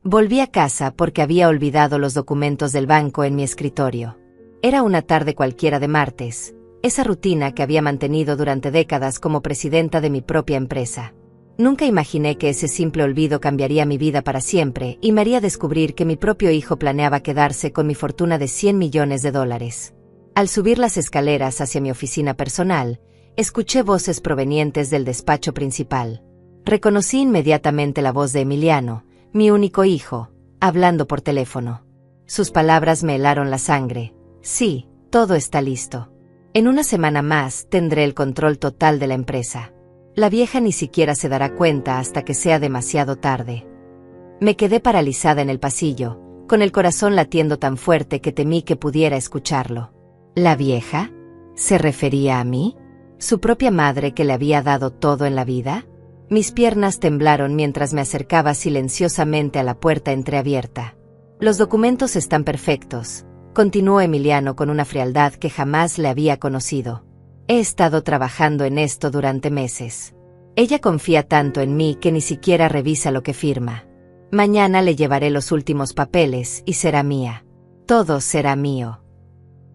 Volví a casa porque había olvidado los documentos del banco en mi escritorio. Era una tarde cualquiera de martes, esa rutina que había mantenido durante décadas como presidenta de mi propia empresa. Nunca imaginé que ese simple olvido cambiaría mi vida para siempre y me haría descubrir que mi propio hijo planeaba quedarse con mi fortuna de $100 millones. Al subir las escaleras hacia mi oficina personal, escuché voces provenientes del despacho principal. Reconocí inmediatamente la voz de Emiliano, mi único hijo, hablando por teléfono. Sus palabras me helaron la sangre. Sí, todo está listo. En una semana más tendré el control total de la empresa. La vieja ni siquiera se dará cuenta hasta que sea demasiado tarde. Me quedé paralizada en el pasillo, con el corazón latiendo tan fuerte que temí que pudiera escucharlo. ¿La vieja? ¿Se refería a mí? ¿Su propia madre que le había dado todo en la vida? Mis piernas temblaron mientras me acercaba silenciosamente a la puerta entreabierta. Los documentos están perfectos, continuó Emiliano con una frialdad que jamás le había conocido. He estado trabajando en esto durante meses. Ella confía tanto en mí que ni siquiera revisa lo que firma. Mañana le llevaré los últimos papeles y será mía. Todo será mío.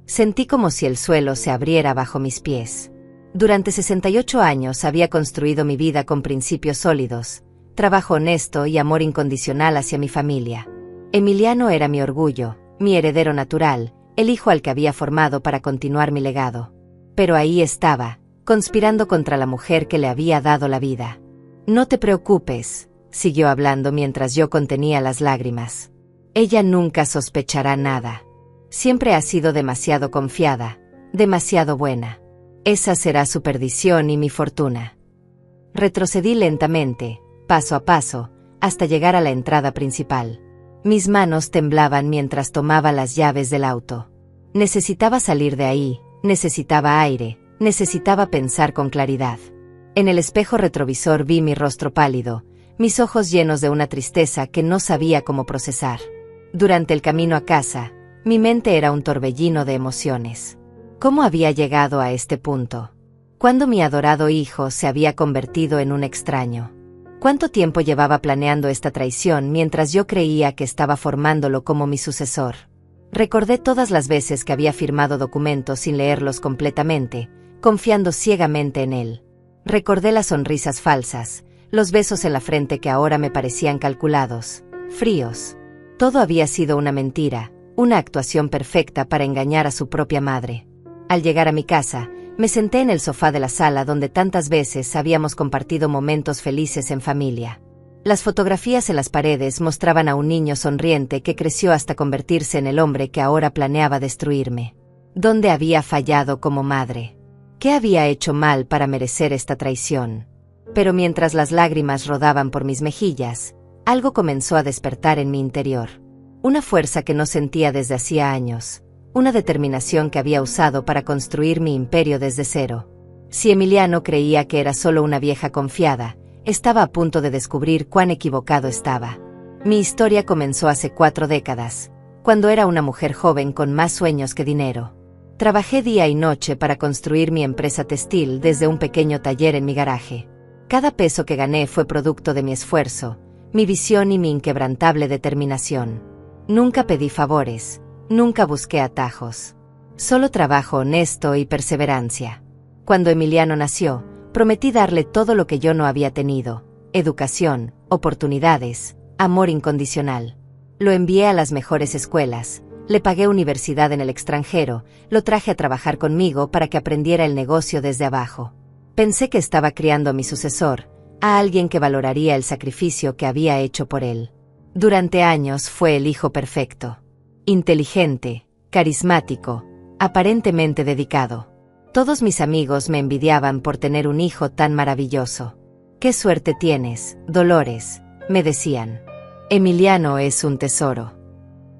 Sentí como si el suelo se abriera bajo mis pies. Durante 68 años había construido mi vida con principios sólidos, trabajo honesto y amor incondicional hacia mi familia. Emiliano era mi orgullo, mi heredero natural, el hijo al que había formado para continuar mi legado. Pero ahí estaba, conspirando contra la mujer que le había dado la vida. No te preocupes, siguió hablando mientras yo contenía las lágrimas. Ella nunca sospechará nada. Siempre ha sido demasiado confiada, demasiado buena. Esa será su perdición y mi fortuna. Retrocedí lentamente, paso a paso, hasta llegar a la entrada principal. Mis manos temblaban mientras tomaba las llaves del auto. Necesitaba salir de ahí. Necesitaba aire, necesitaba pensar con claridad. En el espejo retrovisor vi mi rostro pálido, mis ojos llenos de una tristeza que no sabía cómo procesar. Durante el camino a casa, mi mente era un torbellino de emociones. ¿Cómo había llegado a este punto? ¿Cuándo mi adorado hijo se había convertido en un extraño? ¿Cuánto tiempo llevaba planeando esta traición mientras yo creía que estaba formándolo como mi sucesor? Recordé todas las veces que había firmado documentos sin leerlos completamente, confiando ciegamente en él. Recordé las sonrisas falsas, los besos en la frente que ahora me parecían calculados, fríos. Todo había sido una mentira, una actuación perfecta para engañar a su propia madre. Al llegar a mi casa, me senté en el sofá de la sala donde tantas veces habíamos compartido momentos felices en familia. Las fotografías en las paredes mostraban a un niño sonriente que creció hasta convertirse en el hombre que ahora planeaba destruirme. ¿Dónde había fallado como madre? ¿Qué había hecho mal para merecer esta traición? Pero mientras las lágrimas rodaban por mis mejillas, algo comenzó a despertar en mi interior. Una fuerza que no sentía desde hacía años, una determinación que había usado para construir mi imperio desde cero. Si Emiliano creía que era solo una vieja confiada, estaba a punto de descubrir cuán equivocado estaba. Mi historia comenzó hace 4 décadas, cuando era una mujer joven con más sueños que dinero. Trabajé día y noche para construir mi empresa textil desde un pequeño taller en mi garaje. Cada peso que gané fue producto de mi esfuerzo, mi visión y mi inquebrantable determinación. Nunca pedí favores, nunca busqué atajos. Solo trabajo honesto y perseverancia. Cuando Emiliano nació, prometí darle todo lo que yo no había tenido: educación, oportunidades, amor incondicional. Lo envié a las mejores escuelas, le pagué universidad en el extranjero, lo traje a trabajar conmigo para que aprendiera el negocio desde abajo. Pensé que estaba criando a mi sucesor, a alguien que valoraría el sacrificio que había hecho por él. Durante años fue el hijo perfecto. Inteligente, carismático, aparentemente dedicado. Todos mis amigos me envidiaban por tener un hijo tan maravilloso. «¡Qué suerte tienes, Dolores!», me decían. «Emiliano es un tesoro».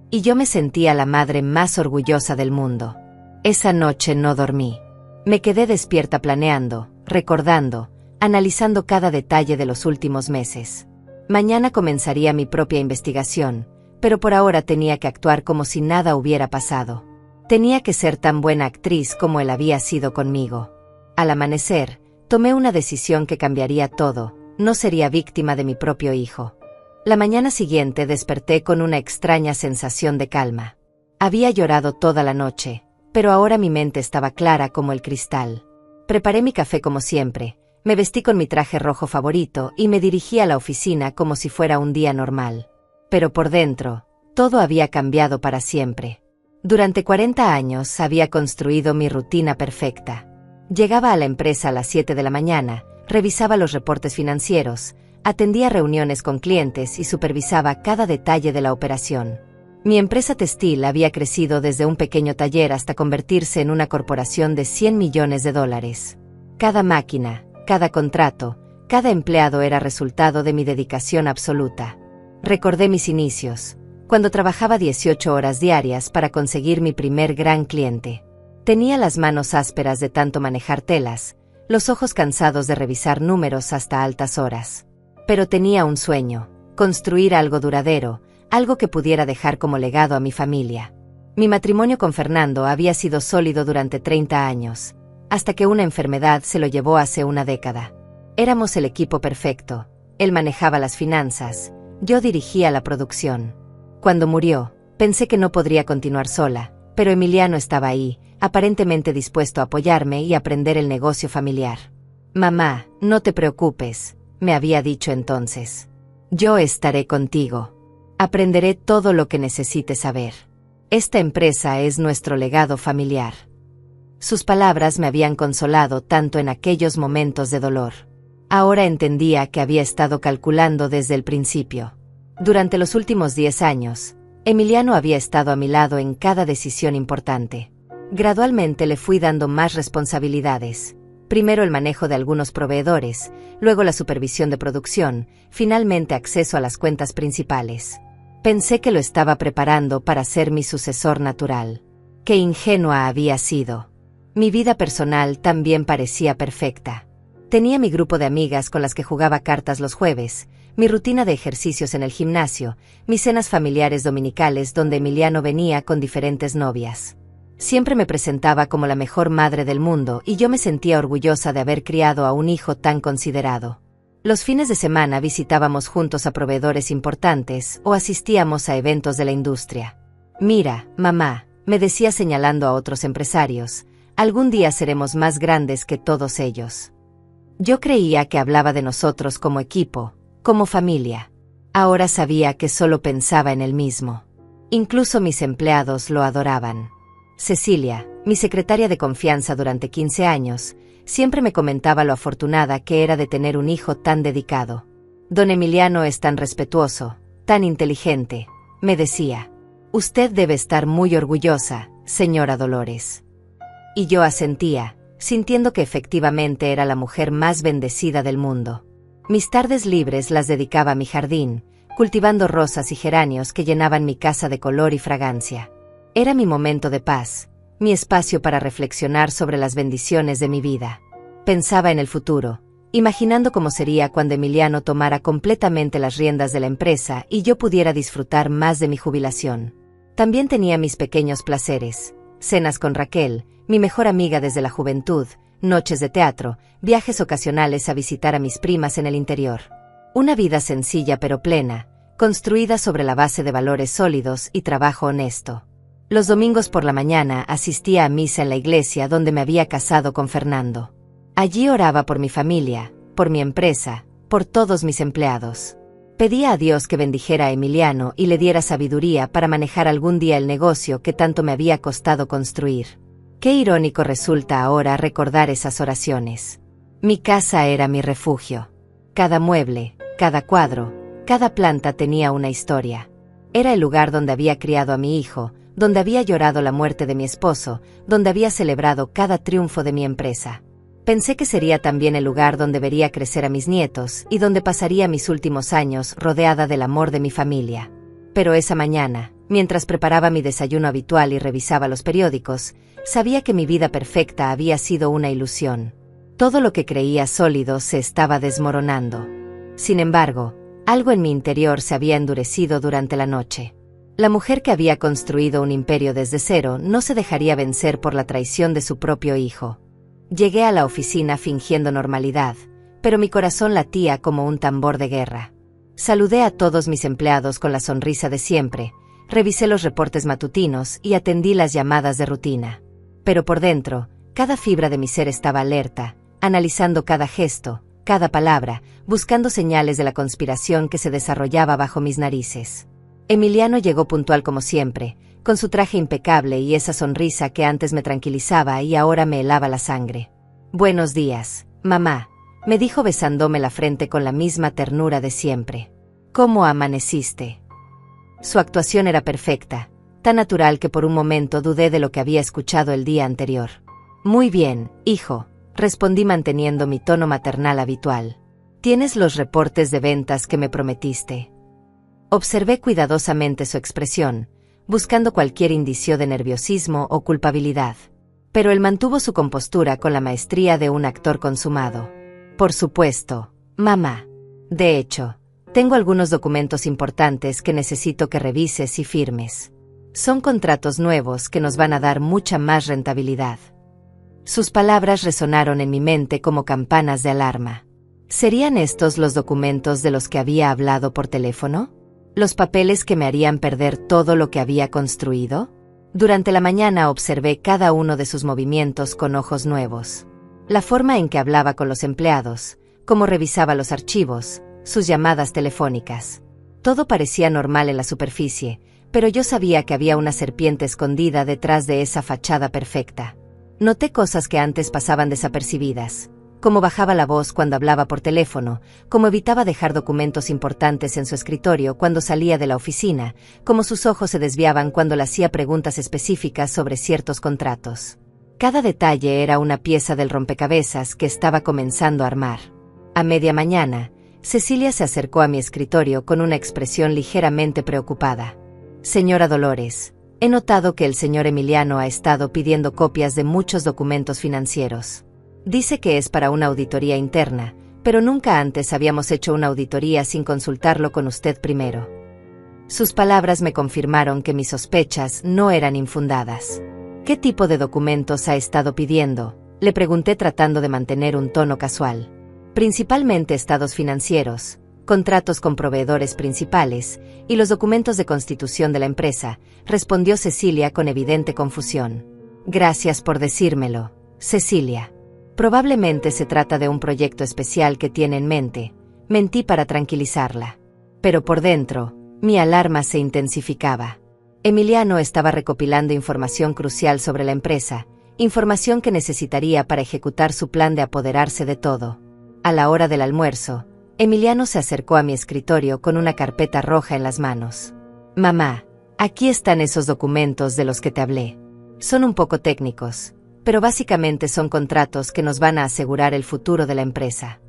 Y yo me sentía la madre más orgullosa del mundo. Esa noche no dormí. Me quedé despierta planeando, recordando, analizando cada detalle de los últimos meses. Mañana comenzaría mi propia investigación, pero por ahora tenía que actuar como si nada hubiera pasado. Tenía que ser tan buena actriz como él había sido conmigo. Al amanecer, tomé una decisión que cambiaría todo: no sería víctima de mi propio hijo. La mañana siguiente desperté con una extraña sensación de calma. Había llorado toda la noche, pero ahora mi mente estaba clara como el cristal. Preparé mi café como siempre, me vestí con mi traje rojo favorito y me dirigí a la oficina como si fuera un día normal. Pero por dentro, todo había cambiado para siempre. Durante 40 años había construido mi rutina perfecta. Llegaba a la empresa a las 7 de la mañana, revisaba los reportes financieros, atendía reuniones con clientes y supervisaba cada detalle de la operación. Mi empresa textil había crecido desde un pequeño taller hasta convertirse en una corporación de $100 millones. Cada máquina, cada contrato, cada empleado era resultado de mi dedicación absoluta. Recordé mis inicios, cuando trabajaba 18 horas diarias para conseguir mi primer gran cliente. Tenía las manos ásperas de tanto manejar telas, los ojos cansados de revisar números hasta altas horas. Pero tenía un sueño: construir algo duradero, algo que pudiera dejar como legado a mi familia. Mi matrimonio con Fernando había sido sólido durante 30 años, hasta que una enfermedad se lo llevó hace una década. Éramos el equipo perfecto, él manejaba las finanzas, yo dirigía la producción. Cuando murió, pensé que no podría continuar sola, pero Emiliano estaba ahí, aparentemente dispuesto a apoyarme y aprender el negocio familiar. «Mamá, no te preocupes», me había dicho entonces. «Yo estaré contigo. Aprenderé todo lo que necesites saber. Esta empresa es nuestro legado familiar». Sus palabras me habían consolado tanto en aquellos momentos de dolor. Ahora entendía que había estado calculando desde el principio. Durante los últimos 10 años, Emiliano había estado a mi lado en cada decisión importante. Gradualmente le fui dando más responsabilidades. Primero el manejo de algunos proveedores, luego la supervisión de producción, finalmente acceso a las cuentas principales. Pensé que lo estaba preparando para ser mi sucesor natural. Qué ingenua había sido. Mi vida personal también parecía perfecta. Tenía mi grupo de amigas con las que jugaba cartas los jueves, mi rutina de ejercicios en el gimnasio, mis cenas familiares dominicales donde Emiliano venía con diferentes novias. Siempre me presentaba como la mejor madre del mundo y yo me sentía orgullosa de haber criado a un hijo tan considerado. Los fines de semana visitábamos juntos a proveedores importantes o asistíamos a eventos de la industria. «Mira, mamá», me decía señalando a otros empresarios, «algún día seremos más grandes que todos ellos». Yo creía que hablaba de nosotros como equipo, como familia. Ahora sabía que solo pensaba en él mismo. Incluso mis empleados lo adoraban. Cecilia, mi secretaria de confianza durante 15 años, siempre me comentaba lo afortunada que era de tener un hijo tan dedicado. «Don Emiliano es tan respetuoso, tan inteligente», me decía. «Usted debe estar muy orgullosa, señora Dolores». Y yo asentía, sintiendo que efectivamente era la mujer más bendecida del mundo. Mis tardes libres las dedicaba a mi jardín, cultivando rosas y geranios que llenaban mi casa de color y fragancia. Era mi momento de paz, mi espacio para reflexionar sobre las bendiciones de mi vida. Pensaba en el futuro, imaginando cómo sería cuando Emiliano tomara completamente las riendas de la empresa y yo pudiera disfrutar más de mi jubilación. También tenía mis pequeños placeres: cenas con Raquel, mi mejor amiga desde la juventud, noches de teatro, viajes ocasionales a visitar a mis primas en el interior. Una vida sencilla pero plena, construida sobre la base de valores sólidos y trabajo honesto. Los domingos por la mañana asistía a misa en la iglesia donde me había casado con Fernando. Allí oraba por mi familia, por mi empresa, por todos mis empleados. Pedía a Dios que bendijera a Emiliano y le diera sabiduría para manejar algún día el negocio que tanto me había costado construir. Qué irónico resulta ahora recordar esas oraciones. Mi casa era mi refugio. Cada mueble, cada cuadro, cada planta tenía una historia. Era el lugar donde había criado a mi hijo, donde había llorado la muerte de mi esposo, donde había celebrado cada triunfo de mi empresa. Pensé que sería también el lugar donde vería crecer a mis nietos y donde pasaría mis últimos años rodeada del amor de mi familia. Pero esa mañana, mientras preparaba mi desayuno habitual y revisaba los periódicos, sabía que mi vida perfecta había sido una ilusión. Todo lo que creía sólido se estaba desmoronando. Sin embargo, algo en mi interior se había endurecido durante la noche. La mujer que había construido un imperio desde cero no se dejaría vencer por la traición de su propio hijo. Llegué a la oficina fingiendo normalidad, pero mi corazón latía como un tambor de guerra. Saludé a todos mis empleados con la sonrisa de siempre, revisé los reportes matutinos y atendí las llamadas de rutina. Pero por dentro, cada fibra de mi ser estaba alerta, analizando cada gesto, cada palabra, buscando señales de la conspiración que se desarrollaba bajo mis narices. Emiliano llegó puntual como siempre, con su traje impecable y esa sonrisa que antes me tranquilizaba y ahora me helaba la sangre. «Buenos días, mamá», me dijo besándome la frente con la misma ternura de siempre. «¿Cómo amaneciste?». Su actuación era perfecta, tan natural que por un momento dudé de lo que había escuchado el día anterior. «Muy bien, hijo», respondí manteniendo mi tono maternal habitual. «¿Tienes los reportes de ventas que me prometiste?». Observé cuidadosamente su expresión, buscando cualquier indicio de nerviosismo o culpabilidad. Pero él mantuvo su compostura con la maestría de un actor consumado. «Por supuesto, mamá. De hecho, tengo algunos documentos importantes que necesito que revises y firmes. Son contratos nuevos que nos van a dar mucha más rentabilidad». Sus palabras resonaron en mi mente como campanas de alarma. ¿Serían estos los documentos de los que había hablado por teléfono? ¿Los papeles que me harían perder todo lo que había construido? Durante la mañana observé cada uno de sus movimientos con ojos nuevos. La forma en que hablaba con los empleados, cómo revisaba los archivos, sus llamadas telefónicas. Todo parecía normal en la superficie, pero yo sabía que había una serpiente escondida detrás de esa fachada perfecta. Noté cosas que antes pasaban desapercibidas, como bajaba la voz cuando hablaba por teléfono, como evitaba dejar documentos importantes en su escritorio cuando salía de la oficina, como sus ojos se desviaban cuando le hacía preguntas específicas sobre ciertos contratos. Cada detalle era una pieza del rompecabezas que estaba comenzando a armar. A media mañana, Cecilia se acercó a mi escritorio con una expresión ligeramente preocupada. «Señora Dolores, he notado que el señor Emiliano ha estado pidiendo copias de muchos documentos financieros. Dice que es para una auditoría interna, pero nunca antes habíamos hecho una auditoría sin consultarlo con usted primero». Sus palabras me confirmaron que mis sospechas no eran infundadas. «¿Qué tipo de documentos ha estado pidiendo?», le pregunté tratando de mantener un tono casual. «Principalmente estados financieros, contratos con proveedores principales y los documentos de constitución de la empresa», respondió Cecilia con evidente confusión. «Gracias por decírmelo, Cecilia. Probablemente se trata de un proyecto especial que tiene en mente», mentí para tranquilizarla. Pero por dentro, mi alarma se intensificaba. Emiliano estaba recopilando información crucial sobre la empresa, información que necesitaría para ejecutar su plan de apoderarse de todo. A la hora del almuerzo, Emiliano se acercó a mi escritorio con una carpeta roja en las manos. «Mamá, aquí están esos documentos de los que te hablé. Son un poco técnicos, pero básicamente son contratos que nos van a asegurar el futuro de la empresa».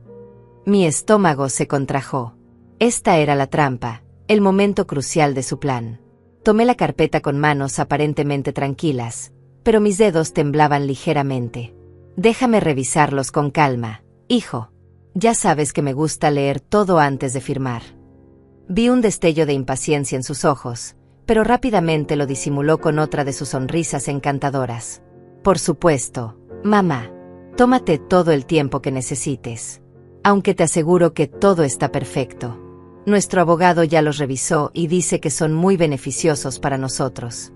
Mi estómago se contrajo. Esta era la trampa, el momento crucial de su plan. Tomé la carpeta con manos aparentemente tranquilas, pero mis dedos temblaban ligeramente. «Déjame revisarlos con calma, hijo. Ya sabes que me gusta leer todo antes de firmar». Vi un destello de impaciencia en sus ojos, pero rápidamente lo disimuló con otra de sus sonrisas encantadoras. «Por supuesto, mamá. Tómate todo el tiempo que necesites. Aunque te aseguro que todo está perfecto. Nuestro abogado ya los revisó y dice que son muy beneficiosos para nosotros».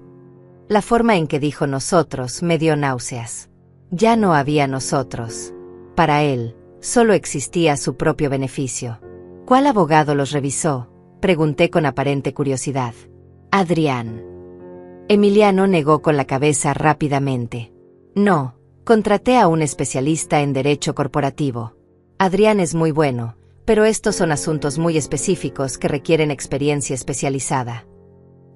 La forma en que dijo nosotros me dio náuseas. Ya no había nosotros. Para él, solo existía su propio beneficio. «¿Cuál abogado los revisó?», pregunté con aparente curiosidad. «Adrián». Emiliano negó con la cabeza rápidamente. «No, contraté a un especialista en derecho corporativo. Adrián es muy bueno, pero estos son asuntos muy específicos que requieren experiencia especializada».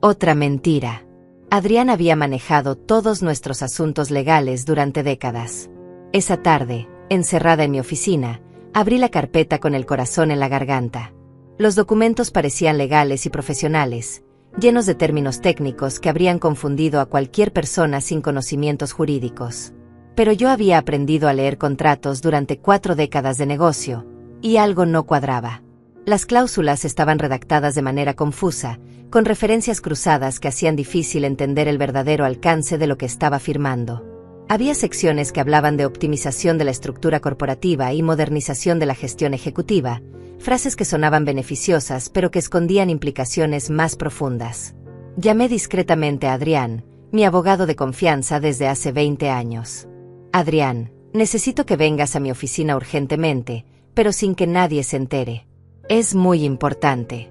Otra mentira. Adrián había manejado todos nuestros asuntos legales durante décadas. Esa tarde, encerrada en mi oficina, abrí la carpeta con el corazón en la garganta. Los documentos parecían legales y profesionales, llenos de términos técnicos que habrían confundido a cualquier persona sin conocimientos jurídicos. Pero yo había aprendido a leer contratos durante 4 décadas de negocio, y algo no cuadraba. Las cláusulas estaban redactadas de manera confusa, con referencias cruzadas que hacían difícil entender el verdadero alcance de lo que estaba firmando. Había secciones que hablaban de optimización de la estructura corporativa y modernización de la gestión ejecutiva, frases que sonaban beneficiosas pero que escondían implicaciones más profundas. Llamé discretamente a Adrián, mi abogado de confianza desde hace 20 años. Adrián, necesito que vengas a mi oficina urgentemente, pero sin que nadie se entere. Es muy importante.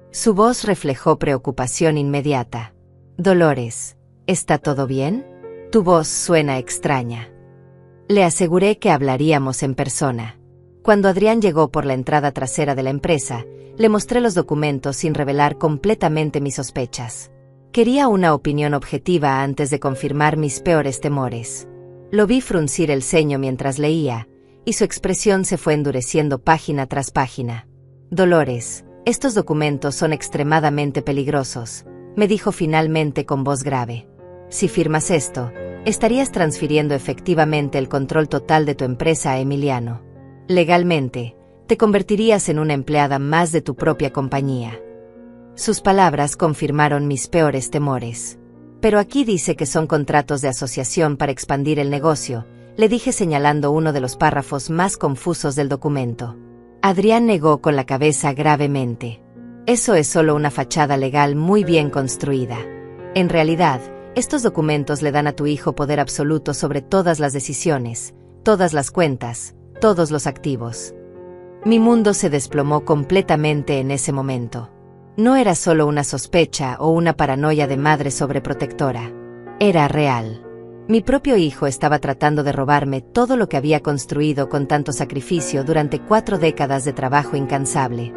Su voz reflejó preocupación inmediata. Dolores, ¿está todo bien? Tu voz suena extraña. Le aseguré que hablaríamos en persona. Cuando Adrián llegó por la entrada trasera de la empresa, le mostré los documentos sin revelar completamente mis sospechas. Quería una opinión objetiva antes de confirmar mis peores temores. Lo vi fruncir el ceño mientras leía, y su expresión se fue endureciendo página tras página. Dolores, estos documentos son extremadamente peligrosos, me dijo finalmente con voz grave. Si firmas esto, estarías transfiriendo efectivamente el control total de tu empresa a Emiliano. Legalmente, te convertirías en una empleada más de tu propia compañía. Sus palabras confirmaron mis peores temores. Pero aquí dice que son contratos de asociación para expandir el negocio, le dije señalando uno de los párrafos más confusos del documento. Adrián negó con la cabeza gravemente. Eso es solo una fachada legal muy bien construida. En realidad, estos documentos le dan a tu hijo poder absoluto sobre todas las decisiones, todas las cuentas, todos los activos. Mi mundo se desplomó completamente en ese momento. No era solo una sospecha o una paranoia de madre sobreprotectora. Era real. Mi propio hijo estaba tratando de robarme todo lo que había construido con tanto sacrificio durante 4 décadas de trabajo incansable.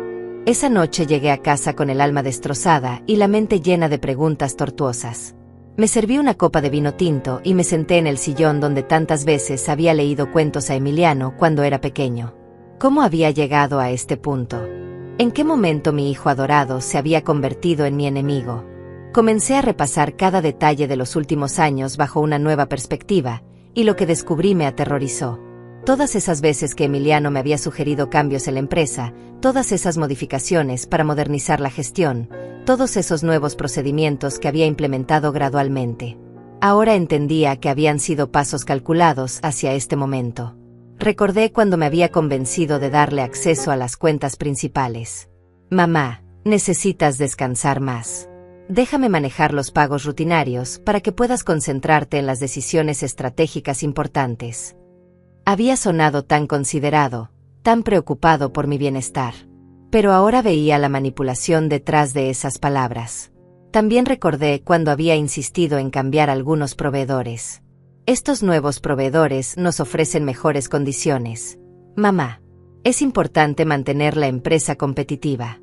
Esa noche llegué a casa con el alma destrozada y la mente llena de preguntas tortuosas. Me serví una copa de vino tinto y me senté en el sillón donde tantas veces había leído cuentos a Emiliano cuando era pequeño. ¿Cómo había llegado a este punto? ¿En qué momento mi hijo adorado se había convertido en mi enemigo? Comencé a repasar cada detalle de los últimos años bajo una nueva perspectiva, y lo que descubrí me aterrorizó. Todas esas veces que Emiliano me había sugerido cambios en la empresa, todas esas modificaciones para modernizar la gestión, todos esos nuevos procedimientos que había implementado gradualmente. Ahora entendía que habían sido pasos calculados hacia este momento. Recordé cuando me había convencido de darle acceso a las cuentas principales. Mamá, necesitas descansar más. Déjame manejar los pagos rutinarios para que puedas concentrarte en las decisiones estratégicas importantes. Había sonado tan considerado, tan preocupado por mi bienestar. Pero ahora veía la manipulación detrás de esas palabras. También recordé cuando había insistido en cambiar algunos proveedores. Estos nuevos proveedores nos ofrecen mejores condiciones. Mamá, es importante mantener la empresa competitiva.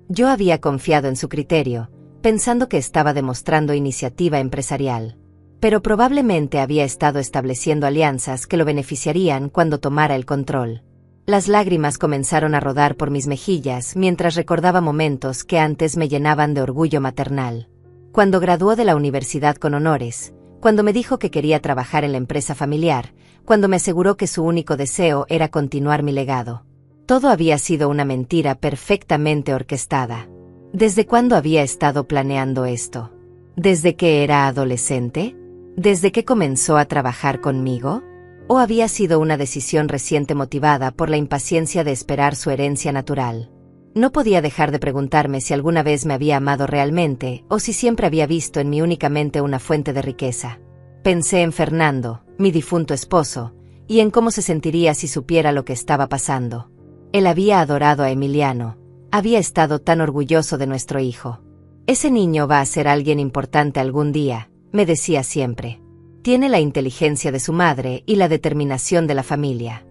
Yo había confiado en su criterio, pensando que estaba demostrando iniciativa empresarial. Pero probablemente había estado estableciendo alianzas que lo beneficiarían cuando tomara el control. Las lágrimas comenzaron a rodar por mis mejillas mientras recordaba momentos que antes me llenaban de orgullo maternal. Cuando graduó de la universidad con honores, cuando me dijo que quería trabajar en la empresa familiar, cuando me aseguró que su único deseo era continuar mi legado. Todo había sido una mentira perfectamente orquestada. ¿Desde cuándo había estado planeando esto? ¿Desde que era adolescente? ¿Desde que comenzó a trabajar conmigo? ¿O había sido una decisión reciente motivada por la impaciencia de esperar su herencia natural? No podía dejar de preguntarme si alguna vez me había amado realmente o si siempre había visto en mí únicamente una fuente de riqueza. Pensé en Fernando, mi difunto esposo, y en cómo se sentiría si supiera lo que estaba pasando. Él había adorado a Emiliano, había estado tan orgulloso de nuestro hijo. Ese niño va a ser alguien importante algún día, me decía siempre. Tiene la inteligencia de su madre y la determinación de la familia.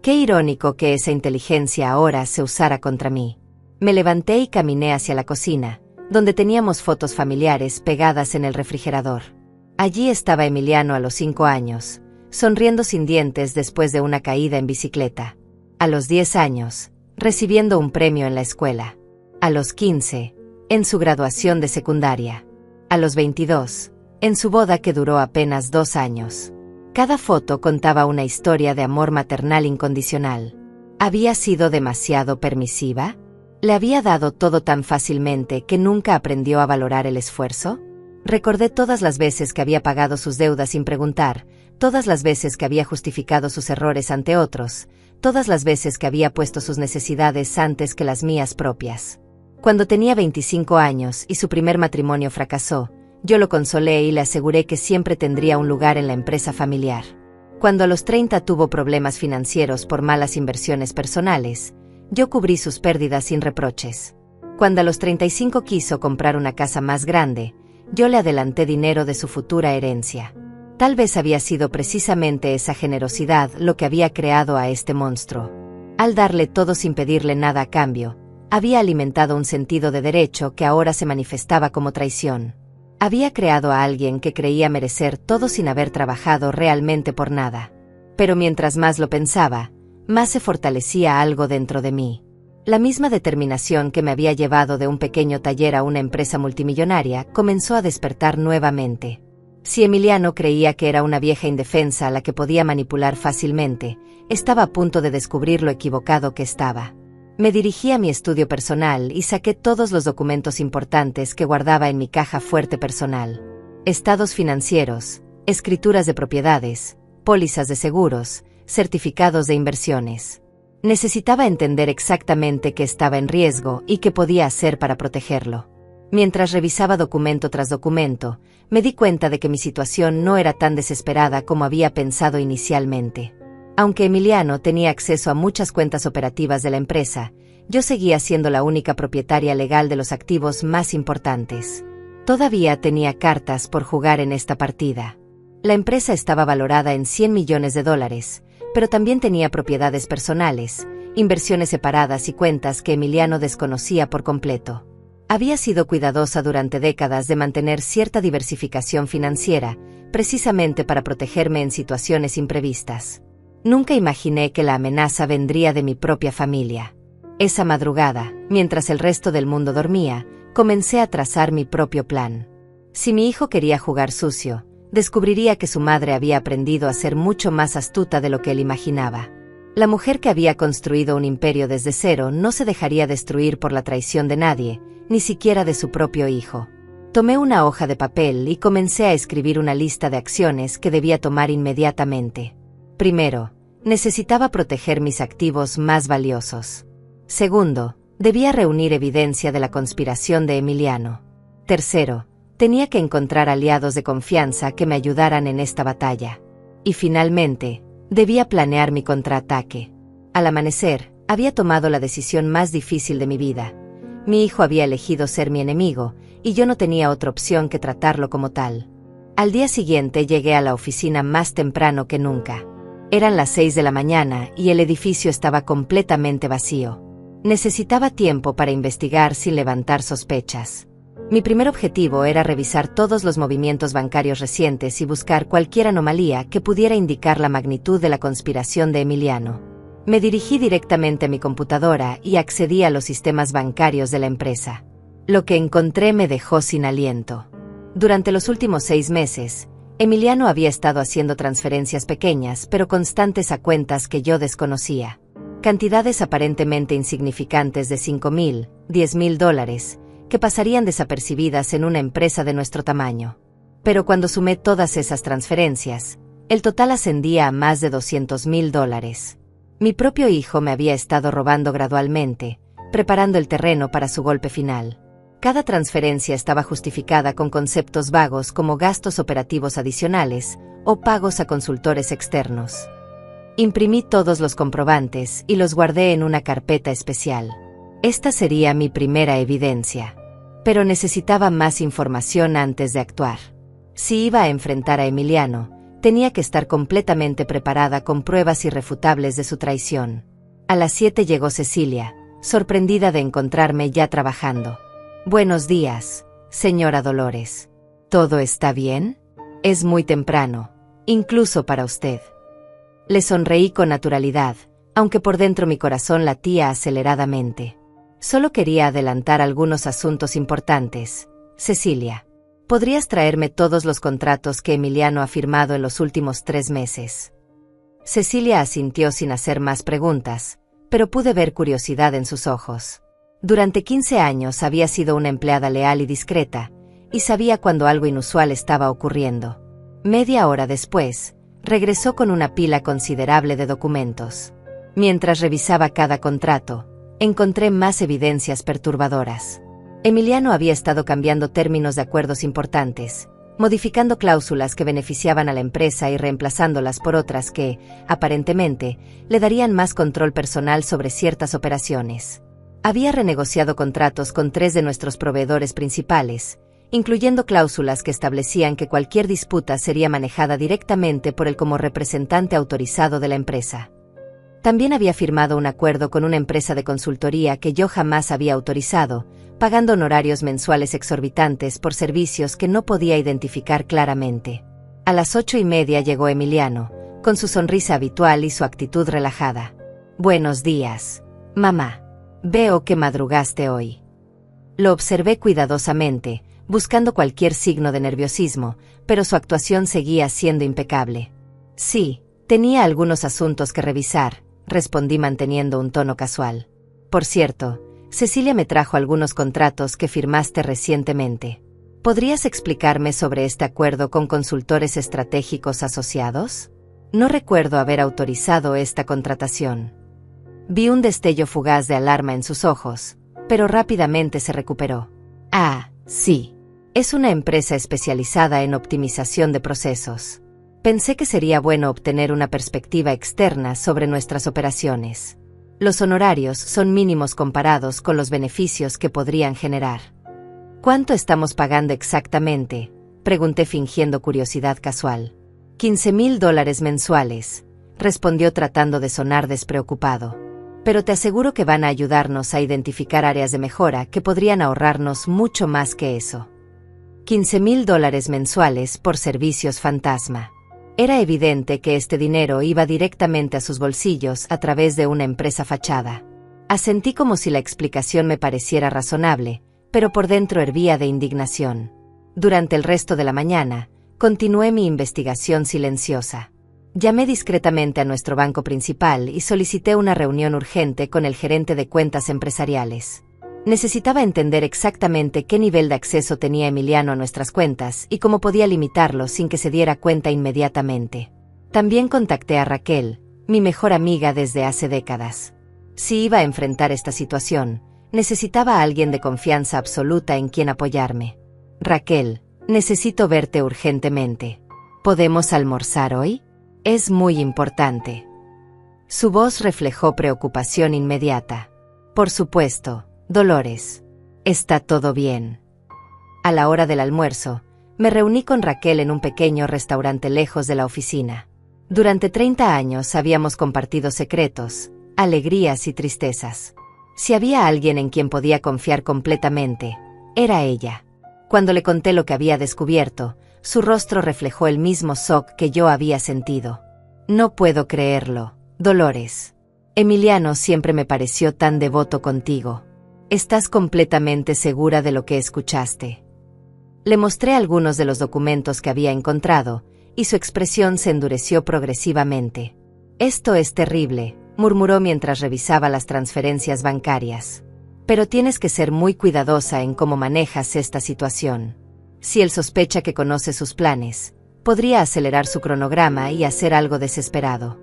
Qué irónico que esa inteligencia ahora se usara contra mí. Me levanté y caminé hacia la cocina, donde teníamos fotos familiares pegadas en el refrigerador. Allí estaba Emiliano a los 5 años, sonriendo sin dientes después de una caída en bicicleta. A los 10 años, recibiendo un premio en la escuela. A los 15, en su graduación de secundaria. A los 22, en su boda que duró apenas 2 años. Cada foto contaba una historia de amor maternal incondicional. ¿Había sido demasiado permisiva? ¿Le había dado todo tan fácilmente que nunca aprendió a valorar el esfuerzo? Recordé todas las veces que había pagado sus deudas sin preguntar, todas las veces que había justificado sus errores ante otros, todas las veces que había puesto sus necesidades antes que las mías propias. Cuando tenía 25 años y su primer matrimonio fracasó, yo lo consolé y le aseguré que siempre tendría un lugar en la empresa familiar. Cuando a los 30 tuvo problemas financieros por malas inversiones personales, yo cubrí sus pérdidas sin reproches. Cuando a los 35 quiso comprar una casa más grande, yo le adelanté dinero de su futura herencia. Tal vez había sido precisamente esa generosidad lo que había creado a este monstruo. Al darle todo sin pedirle nada a cambio, había alimentado un sentido de derecho que ahora se manifestaba como traición. Había creado a alguien que creía merecer todo sin haber trabajado realmente por nada. Pero mientras más lo pensaba, más se fortalecía algo dentro de mí. La misma determinación que me había llevado de un pequeño taller a una empresa multimillonaria comenzó a despertar nuevamente. Si Emiliano creía que era una vieja indefensa a la que podía manipular fácilmente, estaba a punto de descubrir lo equivocado que estaba. Me dirigí a mi estudio personal y saqué todos los documentos importantes que guardaba en mi caja fuerte personal. Estados financieros, escrituras de propiedades, pólizas de seguros, certificados de inversiones. Necesitaba entender exactamente qué estaba en riesgo y qué podía hacer para protegerlo. Mientras revisaba documento tras documento, me di cuenta de que mi situación no era tan desesperada como había pensado inicialmente. Aunque Emiliano tenía acceso a muchas cuentas operativas de la empresa, yo seguía siendo la única propietaria legal de los activos más importantes. Todavía tenía cartas por jugar en esta partida. La empresa estaba valorada en $100 millones, pero también tenía propiedades personales, inversiones separadas y cuentas que Emiliano desconocía por completo. Había sido cuidadosa durante décadas de mantener cierta diversificación financiera, precisamente para protegerme en situaciones imprevistas. Nunca imaginé que la amenaza vendría de mi propia familia. Esa madrugada, mientras el resto del mundo dormía, comencé a trazar mi propio plan. Si mi hijo quería jugar sucio, descubriría que su madre había aprendido a ser mucho más astuta de lo que él imaginaba. La mujer que había construido un imperio desde cero no se dejaría destruir por la traición de nadie, ni siquiera de su propio hijo. Tomé una hoja de papel y comencé a escribir una lista de acciones que debía tomar inmediatamente. Primero, necesitaba proteger mis activos más valiosos. Segundo, debía reunir evidencia de la conspiración de Emiliano. Tercero, tenía que encontrar aliados de confianza que me ayudaran en esta batalla. Y finalmente, debía planear mi contraataque. Al amanecer, había tomado la decisión más difícil de mi vida. Mi hijo había elegido ser mi enemigo, y yo no tenía otra opción que tratarlo como tal. Al día siguiente llegué a la oficina más temprano que nunca. Eran las 6 de la mañana y el edificio estaba completamente vacío. Necesitaba tiempo para investigar sin levantar sospechas. Mi primer objetivo era revisar todos los movimientos bancarios recientes y buscar cualquier anomalía que pudiera indicar la magnitud de la conspiración de Emiliano. Me dirigí directamente a mi computadora y accedí a los sistemas bancarios de la empresa. Lo que encontré me dejó sin aliento. Durante los últimos 6 meses, Emiliano había estado haciendo transferencias pequeñas pero constantes a cuentas que yo desconocía. Cantidades aparentemente insignificantes de $5,000, $10,000, que pasarían desapercibidas en una empresa de nuestro tamaño. Pero cuando sumé todas esas transferencias, el total ascendía a más de $200,000. Mi propio hijo me había estado robando gradualmente, preparando el terreno para su golpe final. Cada transferencia estaba justificada con conceptos vagos como gastos operativos adicionales o pagos a consultores externos. Imprimí todos los comprobantes y los guardé en una carpeta especial. Esta sería mi primera evidencia. Pero necesitaba más información antes de actuar. Si iba a enfrentar a Emiliano, tenía que estar completamente preparada con pruebas irrefutables de su traición. A las 7 llegó Cecilia, sorprendida de encontrarme ya trabajando. Buenos días, señora Dolores. ¿Todo está bien? Es muy temprano, incluso para usted. Le sonreí con naturalidad, aunque por dentro mi corazón latía aceleradamente. Solo quería adelantar algunos asuntos importantes. Cecilia, ¿podrías traerme todos los contratos que Emiliano ha firmado en los últimos 3 meses? Cecilia asintió sin hacer más preguntas, pero pude ver curiosidad en sus ojos. Durante 15 años había sido una empleada leal y discreta, y sabía cuando algo inusual estaba ocurriendo. Media hora después, regresó con una pila considerable de documentos. Mientras revisaba cada contrato, encontré más evidencias perturbadoras. Emiliano había estado cambiando términos de acuerdos importantes, modificando cláusulas que beneficiaban a la empresa y reemplazándolas por otras que, aparentemente, le darían más control personal sobre ciertas operaciones. Había renegociado contratos con 3 de nuestros proveedores principales, incluyendo cláusulas que establecían que cualquier disputa sería manejada directamente por él como representante autorizado de la empresa. También había firmado un acuerdo con una empresa de consultoría que yo jamás había autorizado, pagando honorarios mensuales exorbitantes por servicios que no podía identificar claramente. A las 8:30 llegó Emiliano, con su sonrisa habitual y su actitud relajada. «Buenos días, mamá. Veo que madrugaste hoy». Lo observé cuidadosamente, buscando cualquier signo de nerviosismo, pero su actuación seguía siendo impecable. «Sí, tenía algunos asuntos que revisar», respondí manteniendo un tono casual. «Por cierto, Cecilia me trajo algunos contratos que firmaste recientemente. ¿Podrías explicarme sobre este acuerdo con consultores estratégicos asociados? No recuerdo haber autorizado esta contratación». Vi un destello fugaz de alarma en sus ojos, pero rápidamente se recuperó. «Ah, sí. Es una empresa especializada en optimización de procesos. Pensé que sería bueno obtener una perspectiva externa sobre nuestras operaciones. Los honorarios son mínimos comparados con los beneficios que podrían generar». «¿Cuánto estamos pagando exactamente?», pregunté fingiendo curiosidad casual. $15,000 mensuales, respondió tratando de sonar despreocupado. «Pero te aseguro que van a ayudarnos a identificar áreas de mejora que podrían ahorrarnos mucho más que eso». $15,000 mensuales por servicios fantasma. Era evidente que este dinero iba directamente a sus bolsillos a través de una empresa fachada. Asentí como si la explicación me pareciera razonable, pero por dentro hervía de indignación. Durante el resto de la mañana, continué mi investigación silenciosa. Llamé discretamente a nuestro banco principal y solicité una reunión urgente con el gerente de cuentas empresariales. Necesitaba entender exactamente qué nivel de acceso tenía Emiliano a nuestras cuentas y cómo podía limitarlo sin que se diera cuenta inmediatamente. También contacté a Raquel, mi mejor amiga desde hace décadas. Si iba a enfrentar esta situación, necesitaba a alguien de confianza absoluta en quien apoyarme. «Raquel, necesito verte urgentemente. ¿Podemos almorzar hoy? Es muy importante». Su voz reflejó preocupación inmediata. «Por supuesto, Dolores. ¿Está todo bien?». A la hora del almuerzo, me reuní con Raquel en un pequeño restaurante lejos de la oficina. Durante 30 años habíamos compartido secretos, alegrías y tristezas. Si había alguien en quien podía confiar completamente, era ella. Cuando le conté lo que había descubierto, su rostro reflejó el mismo shock que yo había sentido. «No puedo creerlo, Dolores. Emiliano siempre me pareció tan devoto contigo. ¿Estás completamente segura de lo que escuchaste?». Le mostré algunos de los documentos que había encontrado, y su expresión se endureció progresivamente. «Esto es terrible», murmuró mientras revisaba las transferencias bancarias. «Pero tienes que ser muy cuidadosa en cómo manejas esta situación. Si él sospecha que conoce sus planes, podría acelerar su cronograma y hacer algo desesperado».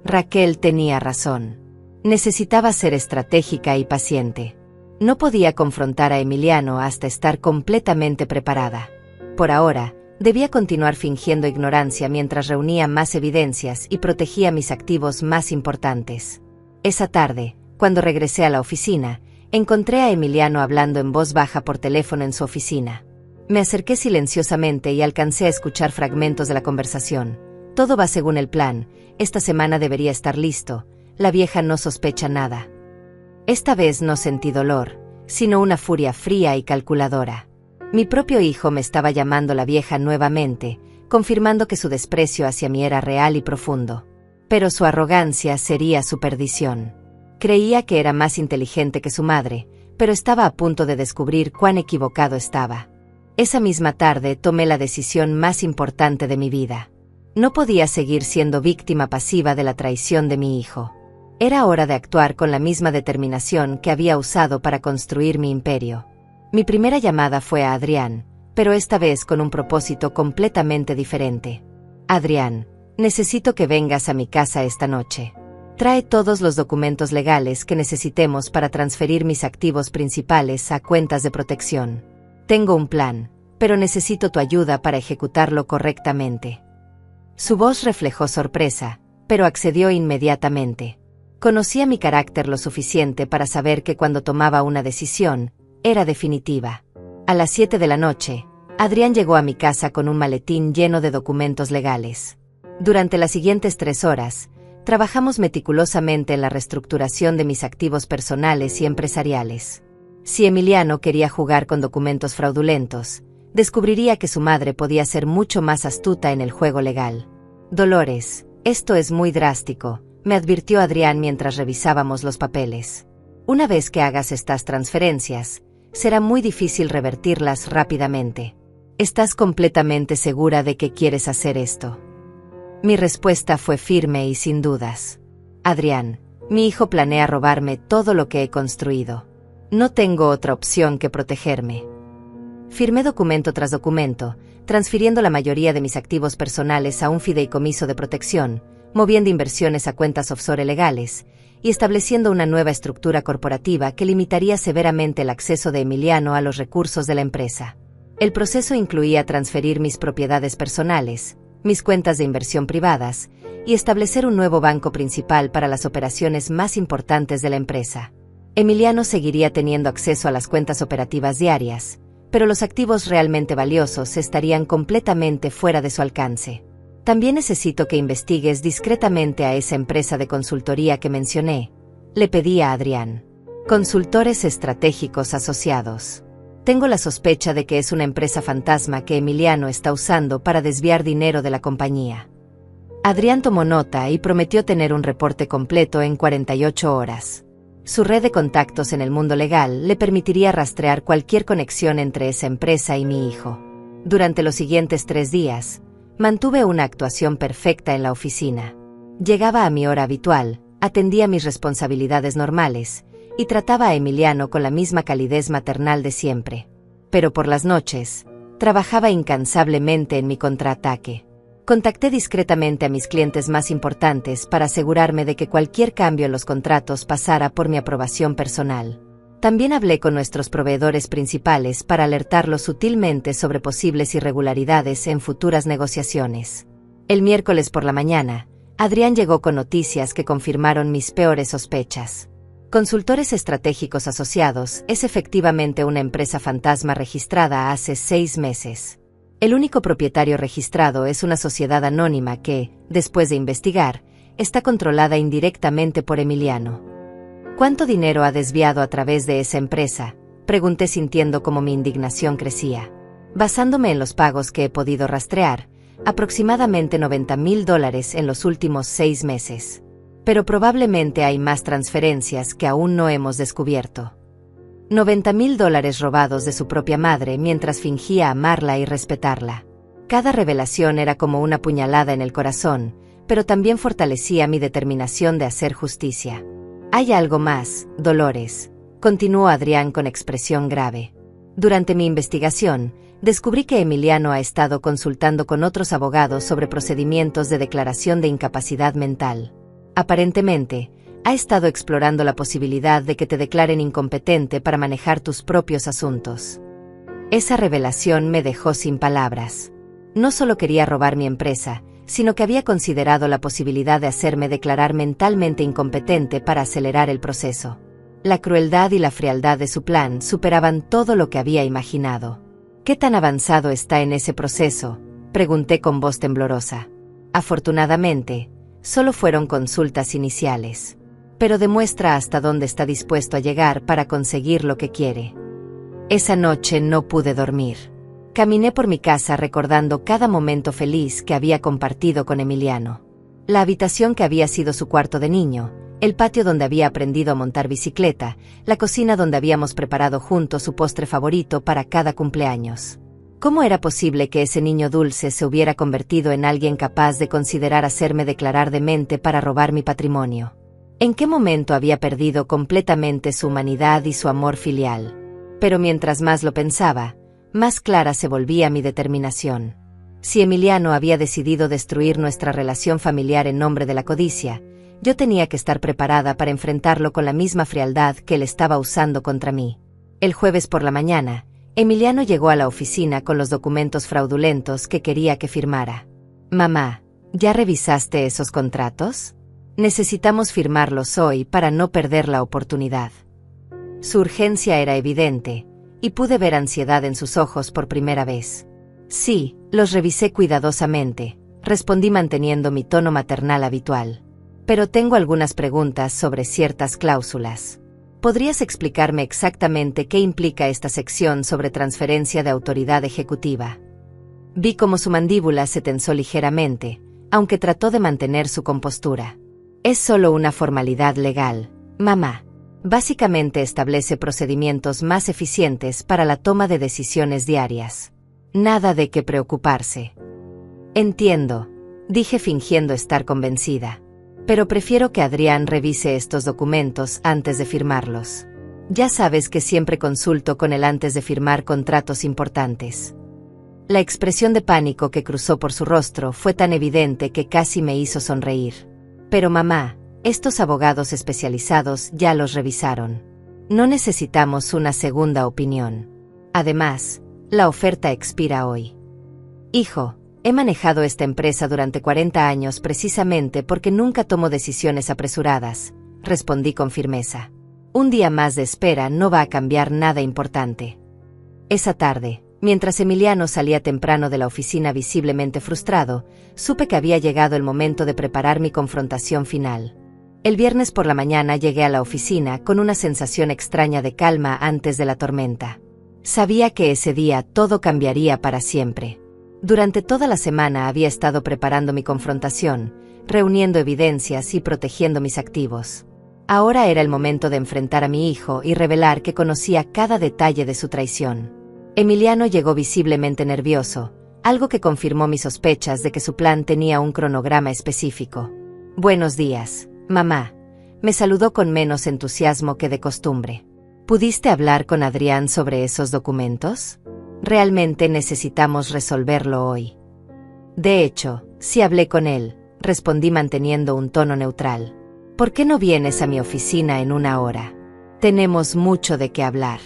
Raquel tenía razón. Necesitaba ser estratégica y paciente. No podía confrontar a Emiliano hasta estar completamente preparada. Por ahora, debía continuar fingiendo ignorancia mientras reunía más evidencias y protegía mis activos más importantes. Esa tarde, cuando regresé a la oficina, encontré a Emiliano hablando en voz baja por teléfono en su oficina. Me acerqué silenciosamente y alcancé a escuchar fragmentos de la conversación. «Todo va según el plan, esta semana debería estar listo, la vieja no sospecha nada». Esta vez no sentí dolor, sino una furia fría y calculadora. Mi propio hijo me estaba llamando la vieja nuevamente, confirmando que su desprecio hacia mí era real y profundo. Pero su arrogancia sería su perdición. Creía que era más inteligente que su madre, pero estaba a punto de descubrir cuán equivocado estaba. Esa misma tarde tomé la decisión más importante de mi vida. No podía seguir siendo víctima pasiva de la traición de mi hijo. Era hora de actuar con la misma determinación que había usado para construir mi imperio. Mi primera llamada fue a Adrián, pero esta vez con un propósito completamente diferente. Adrián, necesito que vengas a mi casa esta noche. Trae todos los documentos legales que necesitemos para transferir mis activos principales a cuentas de protección. Tengo un plan, pero necesito tu ayuda para ejecutarlo correctamente. Su voz reflejó sorpresa, pero accedió inmediatamente. Conocía mi carácter lo suficiente para saber que cuando tomaba una decisión, era definitiva. A las 7 de la noche, Adrián llegó a mi casa con un maletín lleno de documentos legales. Durante las siguientes 3 horas, trabajamos meticulosamente en la reestructuración de mis activos personales y empresariales. Si Emiliano quería jugar con documentos fraudulentos, descubriría que su madre podía ser mucho más astuta en el juego legal. Dolores, esto es muy drástico, me advirtió Adrián mientras revisábamos los papeles. Una vez que hagas estas transferencias, será muy difícil revertirlas rápidamente. ¿Estás completamente segura de que quieres hacer esto? Mi respuesta fue firme y sin dudas. Adrián, mi hijo planea robarme todo lo que he construido. No tengo otra opción que protegerme. Firmé documento tras documento, transfiriendo la mayoría de mis activos personales a un fideicomiso de protección, moviendo inversiones a cuentas offshore legales, y estableciendo una nueva estructura corporativa que limitaría severamente el acceso de Emiliano a los recursos de la empresa. El proceso incluía transferir mis propiedades personales, mis cuentas de inversión privadas, y establecer un nuevo banco principal para las operaciones más importantes de la empresa. Emiliano seguiría teniendo acceso a las cuentas operativas diarias, pero los activos realmente valiosos estarían completamente fuera de su alcance. También necesito que investigues discretamente a esa empresa de consultoría que mencioné, le pedí a Adrián. Consultores Estratégicos Asociados. Tengo la sospecha de que es una empresa fantasma que Emiliano está usando para desviar dinero de la compañía. Adrián tomó nota y prometió tener un reporte completo en 48 horas. Su red de contactos en el mundo legal le permitiría rastrear cualquier conexión entre esa empresa y mi hijo. Durante los siguientes 3 días, mantuve una actuación perfecta en la oficina. Llegaba a mi hora habitual, atendía mis responsabilidades normales, y trataba a Emiliano con la misma calidez maternal de siempre. Pero por las noches, trabajaba incansablemente en mi contraataque. Contacté discretamente a mis clientes más importantes para asegurarme de que cualquier cambio en los contratos pasara por mi aprobación personal. También hablé con nuestros proveedores principales para alertarlos sutilmente sobre posibles irregularidades en futuras negociaciones. El miércoles por la mañana, Adrián llegó con noticias que confirmaron mis peores sospechas. Consultores Estratégicos Asociados es efectivamente una empresa fantasma registrada hace 6 meses. El único propietario registrado es una sociedad anónima que, después de investigar, está controlada indirectamente por Emiliano. ¿Cuánto dinero ha desviado a través de esa empresa?, pregunté sintiendo como mi indignación crecía. Basándome en los pagos que he podido rastrear, aproximadamente $90,000 en los últimos 6 meses. Pero probablemente hay más transferencias que aún no hemos descubierto. $90,000 robados de su propia madre mientras fingía amarla y respetarla. Cada revelación era como una puñalada en el corazón, pero también fortalecía mi determinación de hacer justicia. Hay algo más, Dolores, continuó Adrián con expresión grave. Durante mi investigación, descubrí que Emiliano ha estado consultando con otros abogados sobre procedimientos de declaración de incapacidad mental. Aparentemente, ha estado explorando la posibilidad de que te declaren incompetente para manejar tus propios asuntos. Esa revelación me dejó sin palabras. No solo quería robar mi empresa, sino que había considerado la posibilidad de hacerme declarar mentalmente incompetente para acelerar el proceso. La crueldad y la frialdad de su plan superaban todo lo que había imaginado. ¿Qué tan avanzado está en ese proceso?, pregunté con voz temblorosa. Afortunadamente, solo fueron consultas iniciales. Pero demuestra hasta dónde está dispuesto a llegar para conseguir lo que quiere. Esa noche no pude dormir. Caminé por mi casa recordando cada momento feliz que había compartido con Emiliano. La habitación que había sido su cuarto de niño, el patio donde había aprendido a montar bicicleta, la cocina donde habíamos preparado juntos su postre favorito para cada cumpleaños. ¿Cómo era posible que ese niño dulce se hubiera convertido en alguien capaz de considerar hacerme declarar demente para robar mi patrimonio? ¿En qué momento había perdido completamente su humanidad y su amor filial? Pero mientras más lo pensaba, más clara se volvía mi determinación. Si Emiliano había decidido destruir nuestra relación familiar en nombre de la codicia, yo tenía que estar preparada para enfrentarlo con la misma frialdad que él estaba usando contra mí. El jueves por la mañana, Emiliano llegó a la oficina con los documentos fraudulentos que quería que firmara. «Mamá, ¿ya revisaste esos contratos? Necesitamos firmarlos hoy para no perder la oportunidad». Su urgencia era evidente, y pude ver ansiedad en sus ojos por primera vez. «Sí, los revisé cuidadosamente», respondí manteniendo mi tono maternal habitual. «Pero tengo algunas preguntas sobre ciertas cláusulas. ¿Podrías explicarme exactamente qué implica esta sección sobre transferencia de autoridad ejecutiva?» Vi cómo su mandíbula se tensó ligeramente, aunque trató de mantener su compostura. «Es solo una formalidad legal, mamá. Básicamente establece procedimientos más eficientes para la toma de decisiones diarias. Nada de qué preocuparse». «Entiendo», dije fingiendo estar convencida. «Pero prefiero que Adrián revise estos documentos antes de firmarlos. Ya sabes que siempre consulto con él antes de firmar contratos importantes». La expresión de pánico que cruzó por su rostro fue tan evidente que casi me hizo sonreír. «Pero mamá, estos abogados especializados ya los revisaron. No necesitamos una segunda opinión. Además, la oferta expira hoy». «Hijo, he manejado esta empresa durante 40 años precisamente porque nunca tomo decisiones apresuradas», respondí con firmeza. «Un día más de espera no va a cambiar nada importante». Esa tarde, mientras Emiliano salía temprano de la oficina visiblemente frustrado, supe que había llegado el momento de preparar mi confrontación final. El viernes por la mañana llegué a la oficina con una sensación extraña de calma antes de la tormenta. Sabía que ese día todo cambiaría para siempre. Durante toda la semana había estado preparando mi confrontación, reuniendo evidencias y protegiendo mis activos. Ahora era el momento de enfrentar a mi hijo y revelar que conocía cada detalle de su traición. Emiliano llegó visiblemente nervioso, algo que confirmó mis sospechas de que su plan tenía un cronograma específico. «Buenos días, mamá», me saludó con menos entusiasmo que de costumbre. «¿Pudiste hablar con Adrián sobre esos documentos? Realmente necesitamos resolverlo hoy». «De hecho, sí hablé con él», respondí manteniendo un tono neutral. «¿Por qué no vienes a mi oficina en una hora? Tenemos mucho de qué hablar».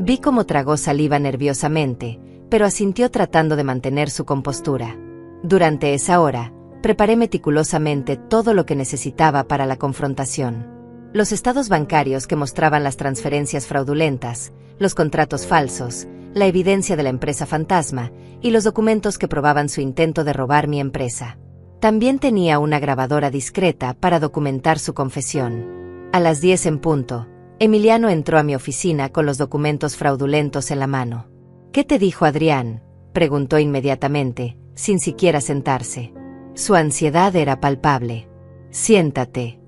Vi cómo tragó saliva nerviosamente, pero asintió tratando de mantener su compostura. Durante esa hora, preparé meticulosamente todo lo que necesitaba para la confrontación. Los estados bancarios que mostraban las transferencias fraudulentas, los contratos falsos, la evidencia de la empresa fantasma y los documentos que probaban su intento de robar mi empresa. También tenía una grabadora discreta para documentar su confesión. A las 10 en punto, Emiliano entró a mi oficina con los documentos fraudulentos en la mano. «¿Qué te dijo Adrián?», preguntó inmediatamente, sin siquiera sentarse. Su ansiedad era palpable. «Siéntate,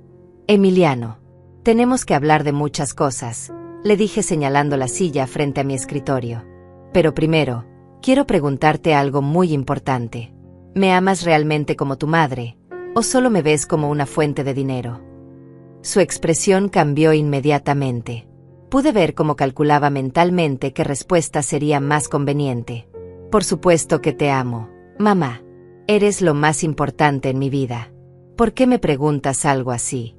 Emiliano. Tenemos que hablar de muchas cosas», le dije señalando la silla frente a mi escritorio. «Pero primero, quiero preguntarte algo muy importante. ¿Me amas realmente como tu madre, o solo me ves como una fuente de dinero?». Su expresión cambió inmediatamente. Pude ver cómo calculaba mentalmente qué respuesta sería más conveniente. «Por supuesto que te amo, mamá. Eres lo más importante en mi vida. ¿Por qué me preguntas algo así?».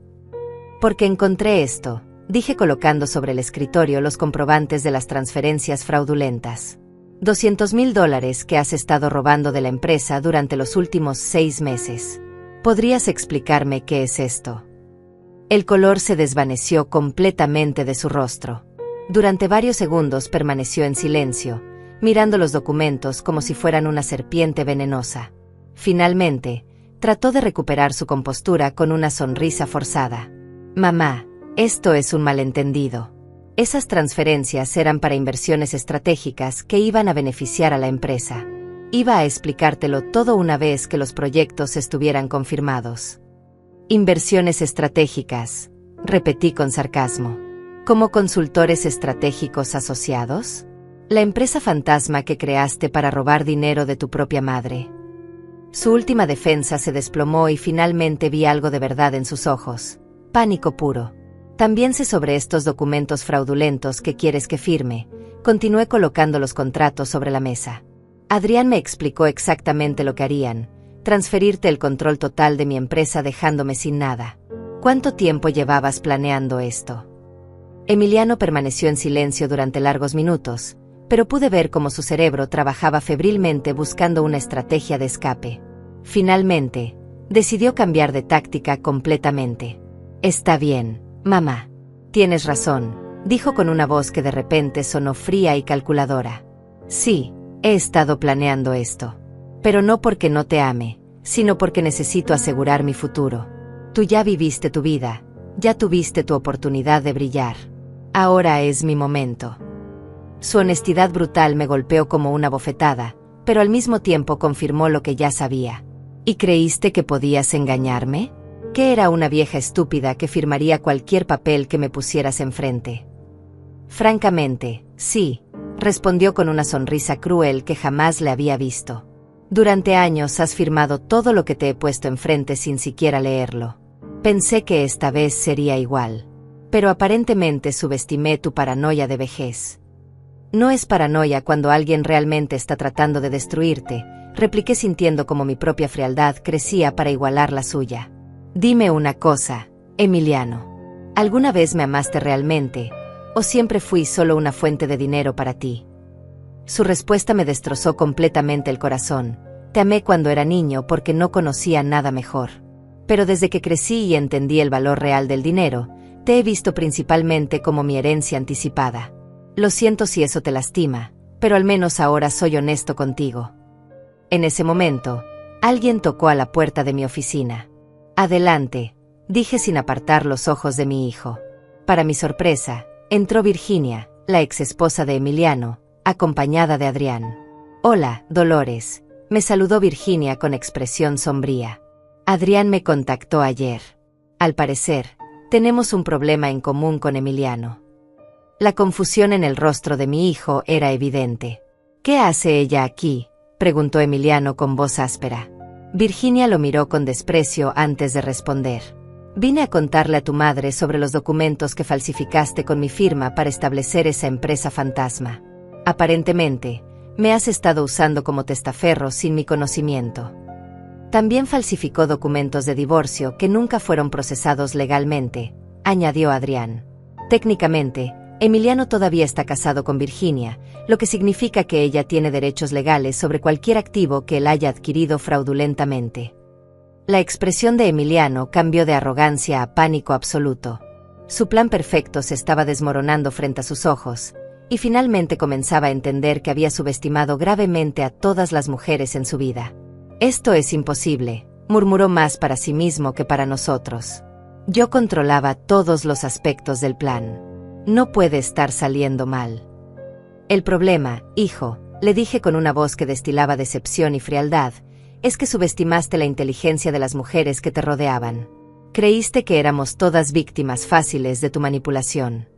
«Porque encontré esto», dije colocando sobre el escritorio los comprobantes de las transferencias fraudulentas. $200,000 que has estado robando de la empresa durante los últimos 6 meses. ¿Podrías explicarme qué es esto?». El color se desvaneció completamente de su rostro. Durante varios segundos permaneció en silencio, mirando los documentos como si fueran una serpiente venenosa. Finalmente, trató de recuperar su compostura con una sonrisa forzada. «Mamá, esto es un malentendido. Esas transferencias eran para inversiones estratégicas que iban a beneficiar a la empresa. Iba a explicártelo todo una vez que los proyectos estuvieran confirmados». «Inversiones estratégicas», repetí con sarcasmo. «¿Como consultores estratégicos asociados? ¿La empresa fantasma que creaste para robar dinero de tu propia madre?». Su última defensa se desplomó y finalmente vi algo de verdad en sus ojos. Pánico puro. También sé sobre estos documentos fraudulentos que quieres que firme. Continué colocando los contratos sobre la mesa. Adrián me explicó exactamente lo que harían: transferirte el control total de mi empresa dejándome sin nada. ¿Cuánto tiempo llevabas planeando esto? Emiliano permaneció en silencio durante largos minutos, pero pude ver cómo su cerebro trabajaba febrilmente buscando una estrategia de escape. Finalmente, decidió cambiar de táctica completamente. Está bien, mamá. Tienes razón, dijo con una voz que de repente sonó fría y calculadora. Sí, he estado planeando esto. Pero no porque no te ame, sino porque necesito asegurar mi futuro. Tú ya viviste tu vida, ya tuviste tu oportunidad de brillar. Ahora es mi momento. Su honestidad brutal me golpeó como una bofetada, pero al mismo tiempo confirmó lo que ya sabía. ¿Y creíste que podías engañarme? ¿Que era una vieja estúpida que firmaría cualquier papel que me pusieras enfrente? Francamente, sí, respondió con una sonrisa cruel que jamás le había visto. Durante años has firmado todo lo que te he puesto enfrente sin siquiera leerlo. Pensé que esta vez sería igual. Pero aparentemente subestimé tu paranoia de vejez. No es paranoia cuando alguien realmente está tratando de destruirte, repliqué sintiendo como mi propia frialdad crecía para igualar la suya. Dime una cosa, Emiliano. ¿Alguna vez me amaste realmente, o siempre fui solo una fuente de dinero para ti? Su respuesta me destrozó completamente el corazón. Te amé cuando era niño porque no conocía nada mejor. Pero desde que crecí y entendí el valor real del dinero, te he visto principalmente como mi herencia anticipada. Lo siento si eso te lastima, pero al menos ahora soy honesto contigo. En ese momento, alguien tocó a la puerta de mi oficina. Adelante, dije sin apartar los ojos de mi hijo. Para mi sorpresa, entró Virginia, la exesposa de Emiliano, acompañada de Adrián. Hola, Dolores, me saludó Virginia con expresión sombría. Adrián me contactó ayer. Al parecer, tenemos un problema en común con Emiliano. La confusión en el rostro de mi hijo era evidente. ¿Qué hace ella aquí?, preguntó Emiliano con voz áspera. Virginia lo miró con desprecio antes de responder. Vine a contarle a tu madre sobre los documentos que falsificaste con mi firma para establecer esa empresa fantasma. Aparentemente, me has estado usando como testaferro sin mi conocimiento. También falsificó documentos de divorcio que nunca fueron procesados legalmente, añadió Adrián. Técnicamente, Emiliano todavía está casado con Virginia, lo que significa que ella tiene derechos legales sobre cualquier activo que él haya adquirido fraudulentamente. La expresión de Emiliano cambió de arrogancia a pánico absoluto. Su plan perfecto se estaba desmoronando frente a sus ojos, y finalmente comenzaba a entender que había subestimado gravemente a todas las mujeres en su vida. Esto es imposible, murmuró más para sí mismo que para nosotros. Yo controlaba todos los aspectos del plan. No puede estar saliendo mal. El problema, hijo, le dije con una voz que destilaba decepción y frialdad, es que subestimaste la inteligencia de las mujeres que te rodeaban. Creíste que éramos todas víctimas fáciles de tu manipulación.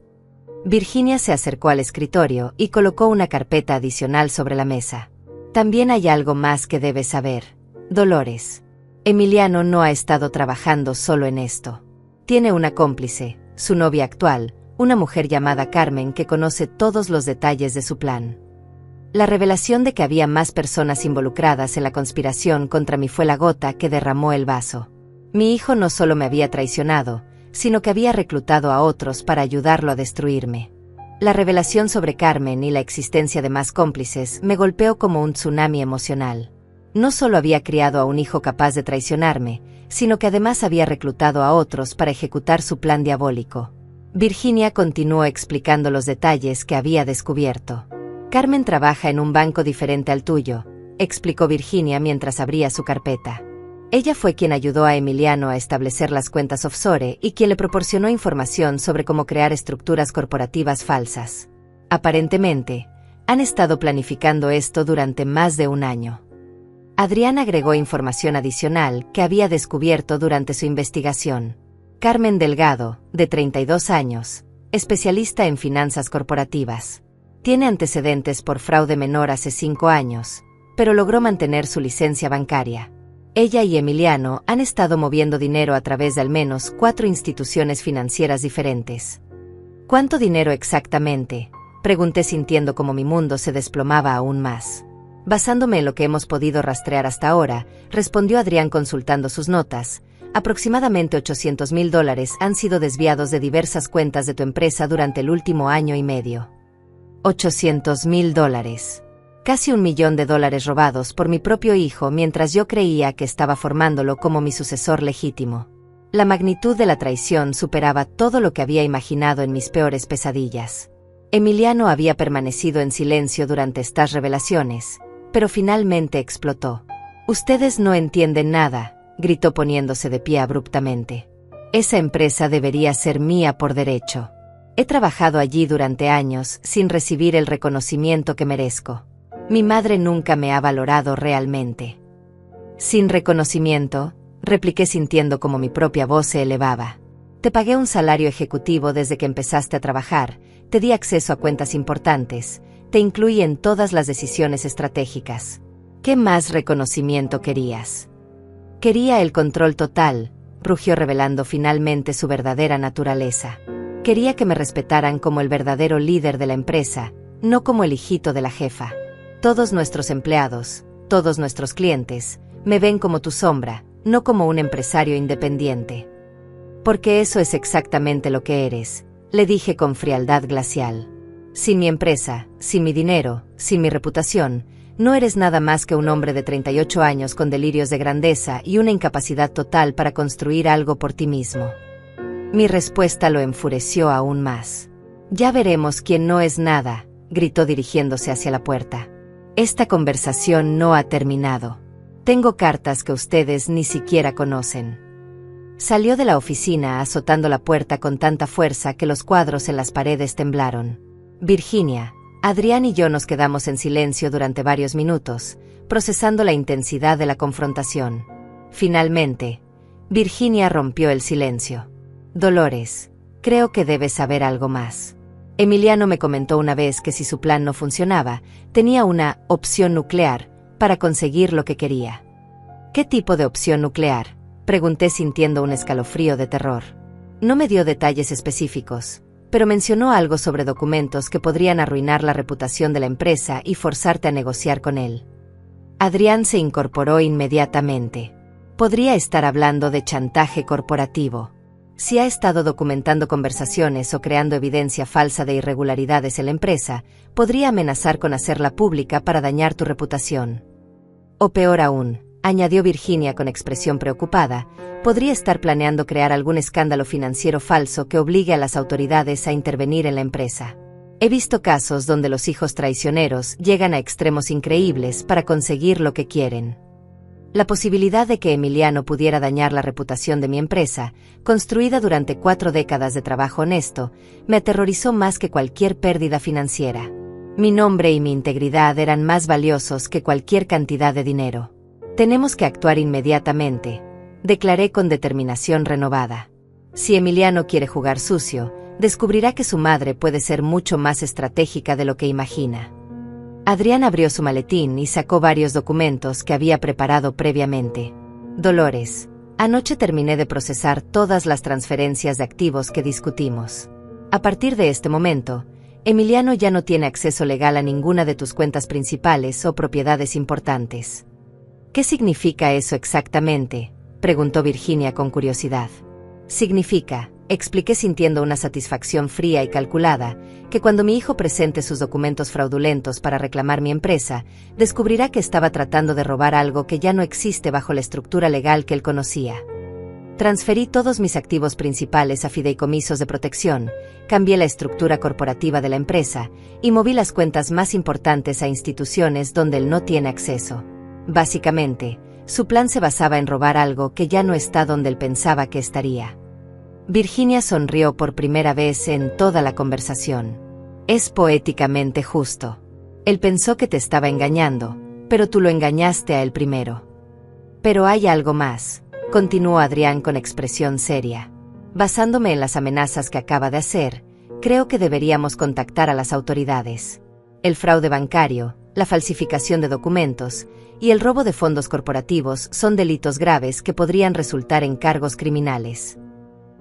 Virginia se acercó al escritorio y colocó una carpeta adicional sobre la mesa. También hay algo más que debes saber, Dolores. Emiliano no ha estado trabajando solo en esto. Tiene una cómplice, su novia actual, una mujer llamada Carmen que conoce todos los detalles de su plan. La revelación de que había más personas involucradas en la conspiración contra mí fue la gota que derramó el vaso. Mi hijo no solo me había traicionado, sino que había reclutado a otros para ayudarlo a destruirme. La revelación sobre Carmen y la existencia de más cómplices me golpeó como un tsunami emocional. No solo había criado a un hijo capaz de traicionarme, sino que además había reclutado a otros para ejecutar su plan diabólico. Virginia continuó explicando los detalles que había descubierto. Carmen trabaja en un banco diferente al tuyo, explicó Virginia mientras abría su carpeta. Ella fue quien ayudó a Emiliano a establecer las cuentas offshore y quien le proporcionó información sobre cómo crear estructuras corporativas falsas. Aparentemente, han estado planificando esto durante más de un año. Adrián agregó información adicional que había descubierto durante su investigación. Carmen Delgado, de 32 años, especialista en finanzas corporativas. Tiene antecedentes por fraude menor hace 5 años, pero logró mantener su licencia bancaria. Ella y Emiliano han estado moviendo dinero a través de al menos 4 instituciones financieras diferentes. ¿Cuánto dinero exactamente?, pregunté sintiendo como mi mundo se desplomaba aún más. Basándome en lo que hemos podido rastrear hasta ahora, respondió Adrián consultando sus notas, aproximadamente $800,000 han sido desviados de diversas cuentas de tu empresa durante el último año y medio. $800,000. Casi $1 millón robados por mi propio hijo mientras yo creía que estaba formándolo como mi sucesor legítimo. La magnitud de la traición superaba todo lo que había imaginado en mis peores pesadillas. Emiliano había permanecido en silencio durante estas revelaciones, pero finalmente explotó. «Ustedes no entienden nada», gritó poniéndose de pie abruptamente. «Esa empresa debería ser mía por derecho. He trabajado allí durante años sin recibir el reconocimiento que merezco. Mi madre nunca me ha valorado realmente». «¿Sin reconocimiento?», repliqué sintiendo como mi propia voz se elevaba. «Te pagué un salario ejecutivo desde que empezaste a trabajar, te di acceso a cuentas importantes, te incluí en todas las decisiones estratégicas. ¿Qué más reconocimiento querías?». «Quería el control total», rugió revelando finalmente su verdadera naturaleza. «Quería que me respetaran como el verdadero líder de la empresa, no como el hijito de la jefa. Todos nuestros empleados, todos nuestros clientes, me ven como tu sombra, no como un empresario independiente». «Porque eso es exactamente lo que eres», le dije con frialdad glacial. «Sin mi empresa, sin mi dinero, sin mi reputación, no eres nada más que un hombre de 38 años con delirios de grandeza y una incapacidad total para construir algo por ti mismo». Mi respuesta lo enfureció aún más. «Ya veremos quién no es nada», gritó dirigiéndose hacia la puerta. «Esta conversación no ha terminado. Tengo cartas que ustedes ni siquiera conocen». Salió de la oficina azotando la puerta con tanta fuerza que los cuadros en las paredes temblaron. Virginia, Adrián y yo nos quedamos en silencio durante varios minutos, procesando la intensidad de la confrontación. Finalmente, Virginia rompió el silencio. «Dolores, creo que debes saber algo más. Emiliano me comentó una vez que si su plan no funcionaba, tenía una opción nuclear para conseguir lo que quería». «¿Qué tipo de opción nuclear?», pregunté sintiendo un escalofrío de terror. No me dio detalles específicos, pero mencionó algo sobre documentos que podrían arruinar la reputación de la empresa y forzarte a negociar con él. Adrián se incorporó inmediatamente. «Podría estar hablando de chantaje corporativo. Si ha estado documentando conversaciones o creando evidencia falsa de irregularidades en la empresa, podría amenazar con hacerla pública para dañar tu reputación. O peor aún», añadió Virginia con expresión preocupada, «podría estar planeando crear algún escándalo financiero falso que obligue a las autoridades a intervenir en la empresa. He visto casos donde los hijos traicioneros llegan a extremos increíbles para conseguir lo que quieren. La posibilidad de que Emiliano pudiera dañar la reputación de mi empresa, construida durante 4 décadas de trabajo honesto, me aterrorizó más que cualquier pérdida financiera. Mi nombre y mi integridad eran más valiosos que cualquier cantidad de dinero. Tenemos que actuar inmediatamente», declaré con determinación renovada. «Si Emiliano quiere jugar sucio, descubrirá que su madre puede ser mucho más estratégica de lo que imagina». Adrián abrió su maletín y sacó varios documentos que había preparado previamente. «Dolores, anoche terminé de procesar todas las transferencias de activos que discutimos. A partir de este momento, Emiliano ya no tiene acceso legal a ninguna de tus cuentas principales o propiedades importantes». «¿Qué significa eso exactamente?», preguntó Virginia con curiosidad. «Significa», expliqué sintiendo una satisfacción fría y calculada, «que cuando mi hijo presente sus documentos fraudulentos para reclamar mi empresa, descubrirá que estaba tratando de robar algo que ya no existe bajo la estructura legal que él conocía. Transferí todos mis activos principales a fideicomisos de protección, cambié la estructura corporativa de la empresa y moví las cuentas más importantes a instituciones donde él no tiene acceso. Básicamente, su plan se basaba en robar algo que ya no está donde él pensaba que estaría». Virginia sonrió por primera vez en toda la conversación. «Es poéticamente justo. Él pensó que te estaba engañando, pero tú lo engañaste a él primero». «Pero hay algo más», continuó Adrián con expresión seria. «Basándome en las amenazas que acaba de hacer, creo que deberíamos contactar a las autoridades. El fraude bancario, la falsificación de documentos y el robo de fondos corporativos son delitos graves que podrían resultar en cargos criminales.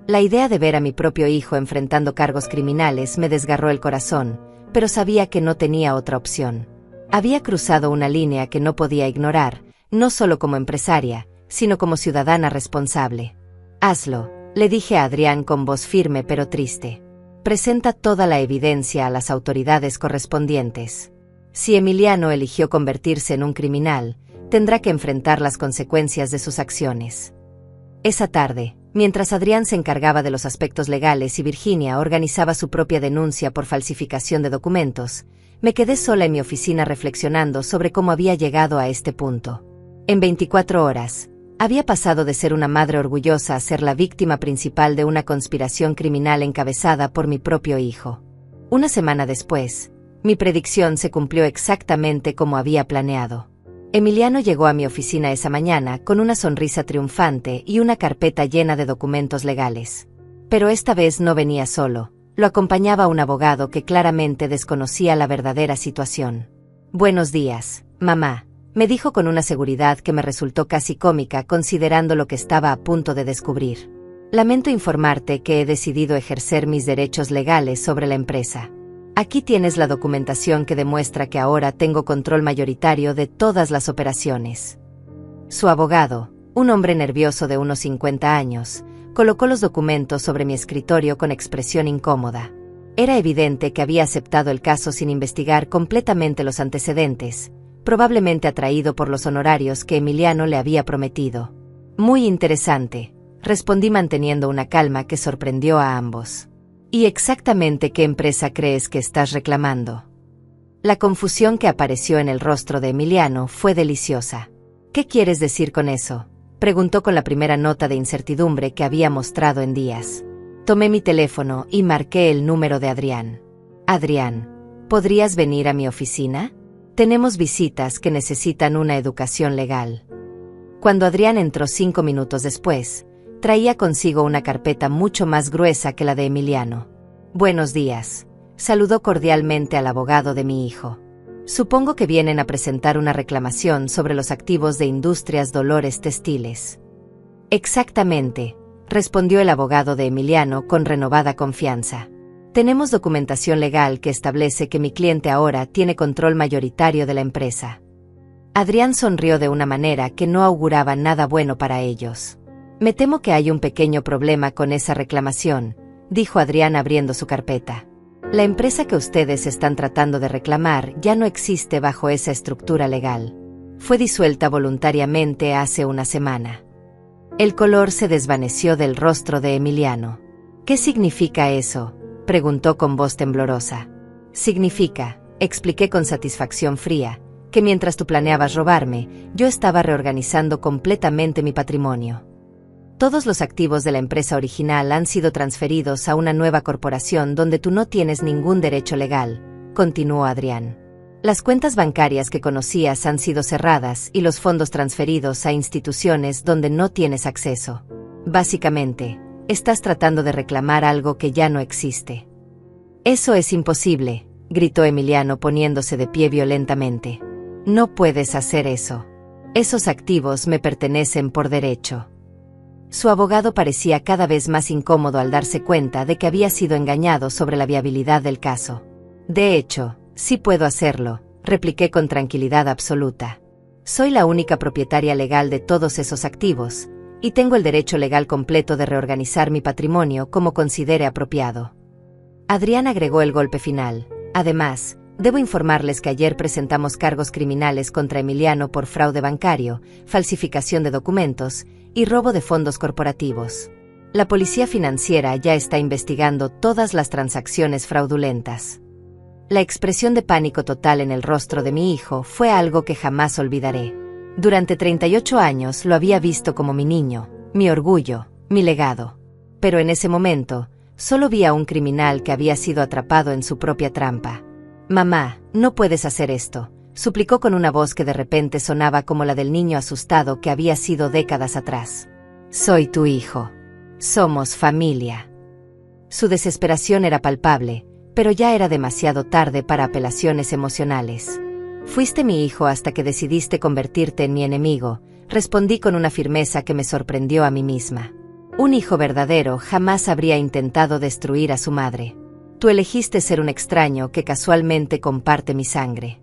La idea de ver a mi propio hijo enfrentando cargos criminales me desgarró el corazón, pero sabía que no tenía otra opción. Había cruzado una línea que no podía ignorar, no solo como empresaria, sino como ciudadana responsable. Hazlo, le dije a Adrián con voz firme pero triste. Presenta toda la evidencia a las autoridades correspondientes. Si Emiliano eligió convertirse en un criminal, tendrá que enfrentar las consecuencias de sus acciones. Esa tarde, mientras Adrián se encargaba de los aspectos legales y Virginia organizaba su propia denuncia por falsificación de documentos, me quedé sola en mi oficina reflexionando sobre cómo había llegado a este punto. En 24 horas, había pasado de ser una madre orgullosa a ser la víctima principal de una conspiración criminal encabezada por mi propio hijo. Una semana después, mi predicción se cumplió exactamente como había planeado. Emiliano llegó a mi oficina esa mañana con una sonrisa triunfante y una carpeta llena de documentos legales. Pero esta vez no venía solo, lo acompañaba un abogado que claramente desconocía la verdadera situación. «Buenos días, mamá», me dijo con una seguridad que me resultó casi cómica considerando lo que estaba a punto de descubrir. «Lamento informarte que he decidido ejercer mis derechos legales sobre la empresa. Aquí tienes la documentación que demuestra que ahora tengo control mayoritario de todas las operaciones». Su abogado, un hombre nervioso de unos 50 años, colocó los documentos sobre mi escritorio con expresión incómoda. Era evidente que había aceptado el caso sin investigar completamente los antecedentes, probablemente atraído por los honorarios que Emiliano le había prometido. «Muy interesante», respondí manteniendo una calma que sorprendió a ambos. «¿Y exactamente qué empresa crees que estás reclamando?». La confusión que apareció en el rostro de Emiliano fue deliciosa. «¿Qué quieres decir con eso?», preguntó con la primera nota de incertidumbre que había mostrado en días. Tomé mi teléfono y marqué el número de Adrián. «Adrián, ¿podrías venir a mi oficina? Tenemos visitas que necesitan una educación legal». Cuando Adrián entró 5 minutos después, traía consigo una carpeta mucho más gruesa que la de Emiliano. «Buenos días», saludó cordialmente al abogado de mi hijo. «Supongo que vienen a presentar una reclamación sobre los activos de Industrias Dolores Textiles». «Exactamente», respondió el abogado de Emiliano con renovada confianza. «Tenemos documentación legal que establece que mi cliente ahora tiene control mayoritario de la empresa». Adrián sonrió de una manera que no auguraba nada bueno para ellos. «Me temo que hay un pequeño problema con esa reclamación», dijo Adrián abriendo su carpeta. «La empresa que ustedes están tratando de reclamar ya no existe bajo esa estructura legal. Fue disuelta voluntariamente hace una semana». El color se desvaneció del rostro de Emiliano. «¿Qué significa eso?», preguntó con voz temblorosa. «Significa», expliqué con satisfacción fría, «que mientras tú planeabas robarme, yo estaba reorganizando completamente mi patrimonio. Todos los activos de la empresa original han sido transferidos a una nueva corporación donde tú no tienes ningún derecho legal», continuó Adrián. «Las cuentas bancarias que conocías han sido cerradas y los fondos transferidos a instituciones donde no tienes acceso. Básicamente, estás tratando de reclamar algo que ya no existe». «Eso es imposible», gritó Emiliano poniéndose de pie violentamente. «No puedes hacer eso. Esos activos me pertenecen por derecho». Su abogado parecía cada vez más incómodo al darse cuenta de que había sido engañado sobre la viabilidad del caso. «De hecho, sí puedo hacerlo», repliqué con tranquilidad absoluta. «Soy la única propietaria legal de todos esos activos, y tengo el derecho legal completo de reorganizar mi patrimonio como considere apropiado». Adrián agregó el golpe final. «Además, debo informarles que ayer presentamos cargos criminales contra Emiliano por fraude bancario, falsificación de documentos y robo de fondos corporativos. La policía financiera ya está investigando todas las transacciones fraudulentas». La expresión de pánico total en el rostro de mi hijo fue algo que jamás olvidaré. Durante 38 años lo había visto como mi niño, mi orgullo, mi legado. Pero en ese momento, solo vi a un criminal que había sido atrapado en su propia trampa. «Mamá, no puedes hacer esto», suplicó con una voz que de repente sonaba como la del niño asustado que había sido décadas atrás. «Soy tu hijo. Somos familia». Su desesperación era palpable, pero ya era demasiado tarde para apelaciones emocionales. Fuiste mi hijo hasta que decidiste convertirte en mi enemigo, respondí con una firmeza que me sorprendió a mí misma. Un hijo verdadero jamás habría intentado destruir a su madre. Tú elegiste ser un extraño que casualmente comparte mi sangre.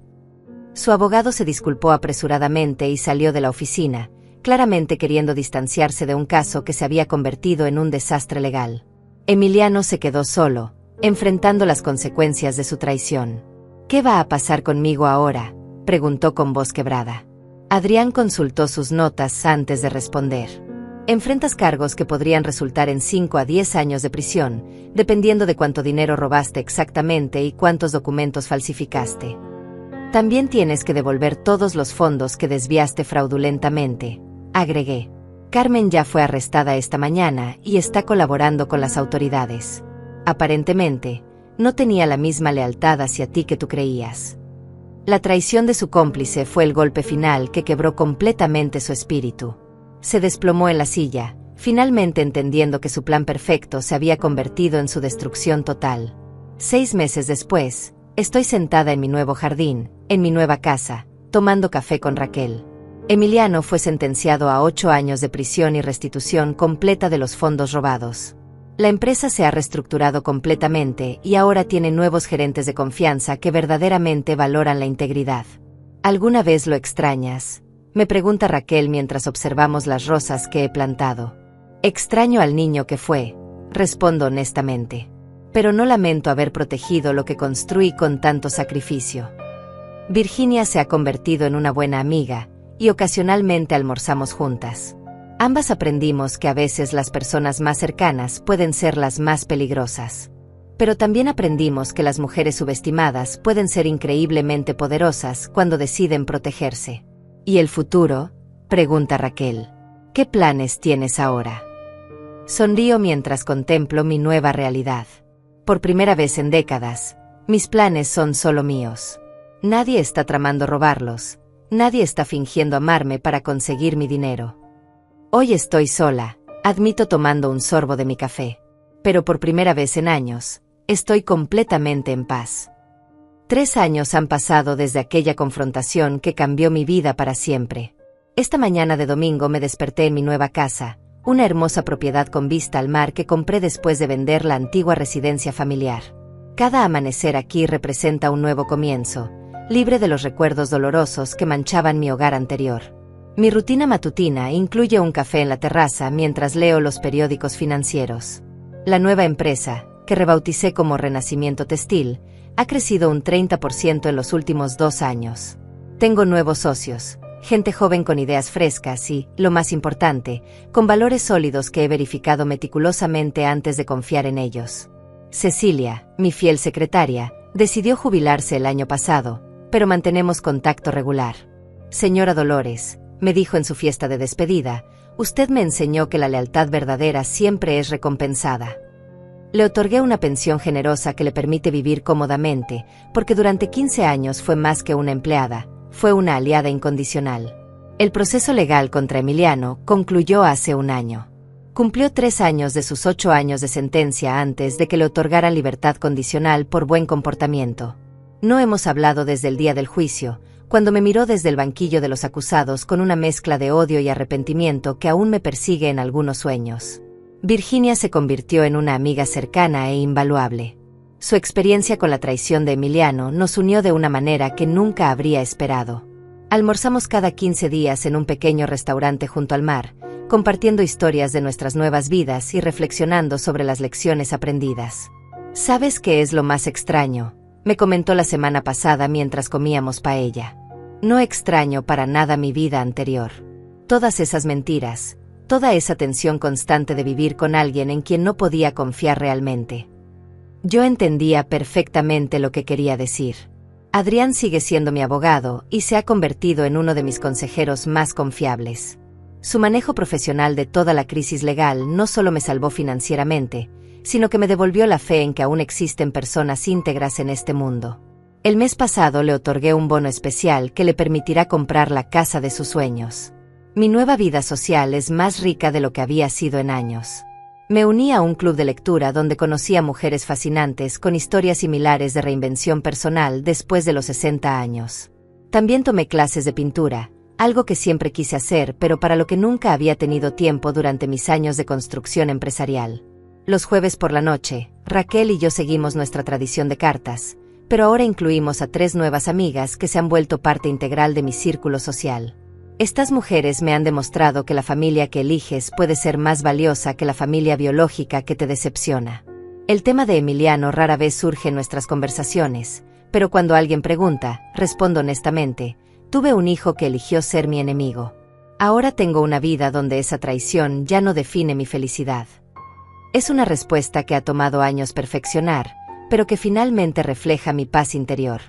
Su abogado se disculpó apresuradamente y salió de la oficina, claramente queriendo distanciarse de un caso que se había convertido en un desastre legal. Emiliano se quedó solo, enfrentando las consecuencias de su traición. ¿Qué va a pasar conmigo ahora?, preguntó con voz quebrada. Adrián consultó sus notas antes de responder. Enfrentas cargos que podrían resultar en 5 a 10 años de prisión, dependiendo de cuánto dinero robaste exactamente y cuántos documentos falsificaste. También tienes que devolver todos los fondos que desviaste fraudulentamente, agregué. Carmen ya fue arrestada esta mañana y está colaborando con las autoridades. Aparentemente, no tenía la misma lealtad hacia ti que tú creías. La traición de su cómplice fue el golpe final que quebró completamente su espíritu. Se desplomó en la silla, finalmente entendiendo que su plan perfecto se había convertido en su destrucción total. 6 meses después, estoy sentada en mi nuevo jardín, en mi nueva casa, tomando café con Raquel. Emiliano fue sentenciado a 8 años de prisión y restitución completa de los fondos robados. La empresa se ha reestructurado completamente y ahora tiene nuevos gerentes de confianza que verdaderamente valoran la integridad. ¿Alguna vez lo extrañas?, me pregunta Raquel mientras observamos las rosas que he plantado. Extraño al niño que fue, respondo honestamente. Pero no lamento haber protegido lo que construí con tanto sacrificio. Virginia se ha convertido en una buena amiga, y ocasionalmente almorzamos juntas. Ambas aprendimos que a veces las personas más cercanas pueden ser las más peligrosas. Pero también aprendimos que las mujeres subestimadas pueden ser increíblemente poderosas cuando deciden protegerse. ¿Y el futuro?, pregunta Raquel. ¿Qué planes tienes ahora? Sonrío mientras contemplo mi nueva realidad. Por primera vez en décadas, mis planes son solo míos. Nadie está tramando robarlos, nadie está fingiendo amarme para conseguir mi dinero. Hoy estoy sola, admito tomando un sorbo de mi café. Pero por primera vez en años, estoy completamente en paz. 3 años han pasado desde aquella confrontación que cambió mi vida para siempre. Esta mañana de domingo me desperté en mi nueva casa, una hermosa propiedad con vista al mar que compré después de vender la antigua residencia familiar. Cada amanecer aquí representa un nuevo comienzo, libre de los recuerdos dolorosos que manchaban mi hogar anterior. Mi rutina matutina incluye un café en la terraza mientras leo los periódicos financieros. La nueva empresa, que rebauticé como Renacimiento Textil, ha crecido un 30% en los últimos 2 años. Tengo nuevos socios, gente joven con ideas frescas y, lo más importante, con valores sólidos que he verificado meticulosamente antes de confiar en ellos. Cecilia, mi fiel secretaria, decidió jubilarse el año pasado, pero mantenemos contacto regular. Señora Dolores, me dijo en su fiesta de despedida, usted me enseñó que la lealtad verdadera siempre es recompensada. Le otorgué una pensión generosa que le permite vivir cómodamente, porque durante 15 años fue más que una empleada, fue una aliada incondicional. El proceso legal contra Emiliano concluyó hace 1 año. Cumplió 3 años de sus 8 años de sentencia antes de que le otorgaran libertad condicional por buen comportamiento. No hemos hablado desde el día del juicio, cuando me miró desde el banquillo de los acusados con una mezcla de odio y arrepentimiento que aún me persigue en algunos sueños. Virginia se convirtió en una amiga cercana e invaluable. Su experiencia con la traición de Emiliano nos unió de una manera que nunca habría esperado. Almorzamos cada 15 días en un pequeño restaurante junto al mar, compartiendo historias de nuestras nuevas vidas y reflexionando sobre las lecciones aprendidas. ¿Sabes qué es lo más extraño?, me comentó la semana pasada mientras comíamos paella. No extraño para nada mi vida anterior. Todas esas mentiras, toda esa tensión constante de vivir con alguien en quien no podía confiar realmente. Yo entendía perfectamente lo que quería decir. Adrián sigue siendo mi abogado y se ha convertido en uno de mis consejeros más confiables. Su manejo profesional de toda la crisis legal no solo me salvó financieramente, sino que me devolvió la fe en que aún existen personas íntegras en este mundo. El mes pasado le otorgué un bono especial que le permitirá comprar la casa de sus sueños. Mi nueva vida social es más rica de lo que había sido en años. Me uní a un club de lectura donde conocí a mujeres fascinantes con historias similares de reinvención personal después de los 60 años. También tomé clases de pintura, algo que siempre quise hacer pero para lo que nunca había tenido tiempo durante mis años de construcción empresarial. Los jueves por la noche, Raquel y yo seguimos nuestra tradición de cartas, pero ahora incluimos a 3 nuevas amigas que se han vuelto parte integral de mi círculo social. Estas mujeres me han demostrado que la familia que eliges puede ser más valiosa que la familia biológica que te decepciona. El tema de Emiliano rara vez surge en nuestras conversaciones, pero cuando alguien pregunta, respondo honestamente: tuve un hijo que eligió ser mi enemigo. Ahora tengo una vida donde esa traición ya no define mi felicidad. Es una respuesta que ha tomado años perfeccionar, pero que finalmente refleja mi paz interior.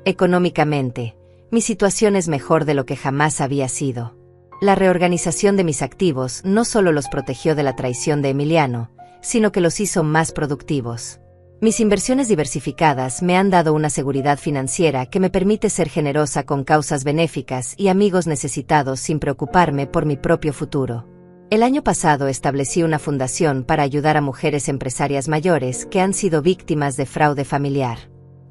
Económicamente, mi situación es mejor de lo que jamás había sido. La reorganización de mis activos no solo los protegió de la traición de Emiliano, sino que los hizo más productivos. Mis inversiones diversificadas me han dado una seguridad financiera que me permite ser generosa con causas benéficas y amigos necesitados sin preocuparme por mi propio futuro. El año pasado establecí una fundación para ayudar a mujeres empresarias mayores que han sido víctimas de fraude familiar.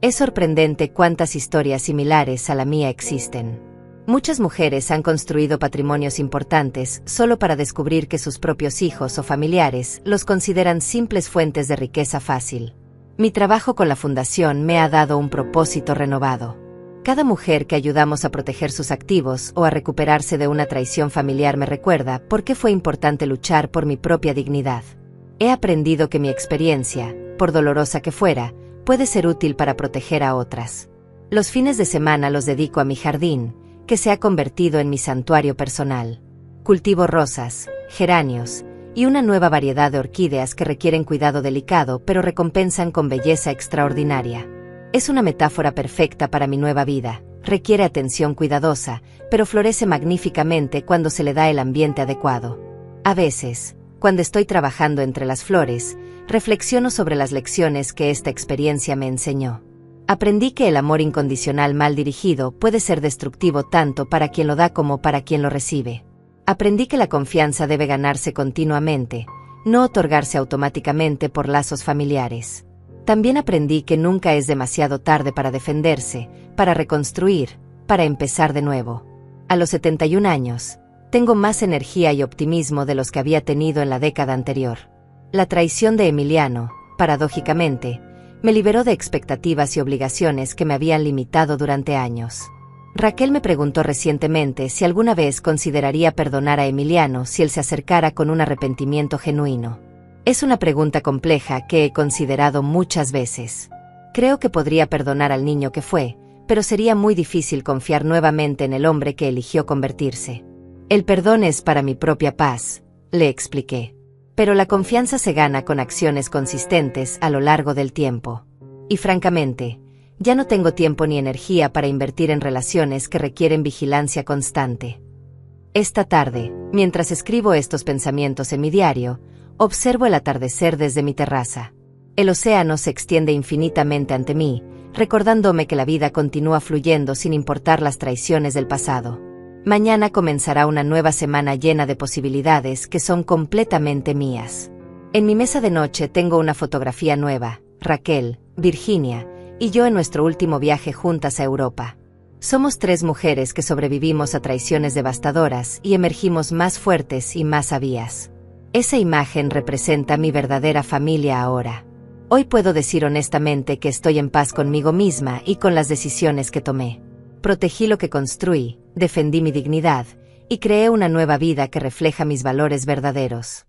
Es sorprendente cuántas historias similares a la mía existen. Muchas mujeres han construido patrimonios importantes solo para descubrir que sus propios hijos o familiares los consideran simples fuentes de riqueza fácil. Mi trabajo con la fundación me ha dado un propósito renovado. Cada mujer que ayudamos a proteger sus activos o a recuperarse de una traición familiar me recuerda por qué fue importante luchar por mi propia dignidad. He aprendido que mi experiencia, por dolorosa que fuera, puede ser útil para proteger a otras. Los fines de semana los dedico a mi jardín, que se ha convertido en mi santuario personal. Cultivo rosas, geranios y una nueva variedad de orquídeas que requieren cuidado delicado pero recompensan con belleza extraordinaria. Es una metáfora perfecta para mi nueva vida. Requiere atención cuidadosa, pero florece magníficamente cuando se le da el ambiente adecuado. A veces, cuando estoy trabajando entre las flores, reflexiono sobre las lecciones que esta experiencia me enseñó. Aprendí que el amor incondicional mal dirigido puede ser destructivo tanto para quien lo da como para quien lo recibe. Aprendí que la confianza debe ganarse continuamente, no otorgarse automáticamente por lazos familiares. También aprendí que nunca es demasiado tarde para defenderse, para reconstruir, para empezar de nuevo. A los 71 años, tengo más energía y optimismo de los que había tenido en la década anterior. La traición de Emiliano, paradójicamente, me liberó de expectativas y obligaciones que me habían limitado durante años. Raquel me preguntó recientemente si alguna vez consideraría perdonar a Emiliano si él se acercara con un arrepentimiento genuino. Es una pregunta compleja que he considerado muchas veces. Creo que podría perdonar al niño que fue, pero sería muy difícil confiar nuevamente en el hombre que eligió convertirse. El perdón es para mi propia paz, le expliqué. Pero la confianza se gana con acciones consistentes a lo largo del tiempo. Y francamente, ya no tengo tiempo ni energía para invertir en relaciones que requieren vigilancia constante. Esta tarde, mientras escribo estos pensamientos en mi diario, observo el atardecer desde mi terraza. El océano se extiende infinitamente ante mí, recordándome que la vida continúa fluyendo sin importar las traiciones del pasado. Mañana comenzará una nueva semana llena de posibilidades que son completamente mías. En mi mesa de noche tengo una fotografía nueva, Raquel, Virginia y yo en nuestro último viaje juntas a Europa. Somos 3 mujeres que sobrevivimos a traiciones devastadoras y emergimos más fuertes y más sabias. Esa imagen representa mi verdadera familia ahora. Hoy puedo decir honestamente que estoy en paz conmigo misma y con las decisiones que tomé. Protegí lo que construí, defendí mi dignidad, y creé una nueva vida que refleja mis valores verdaderos.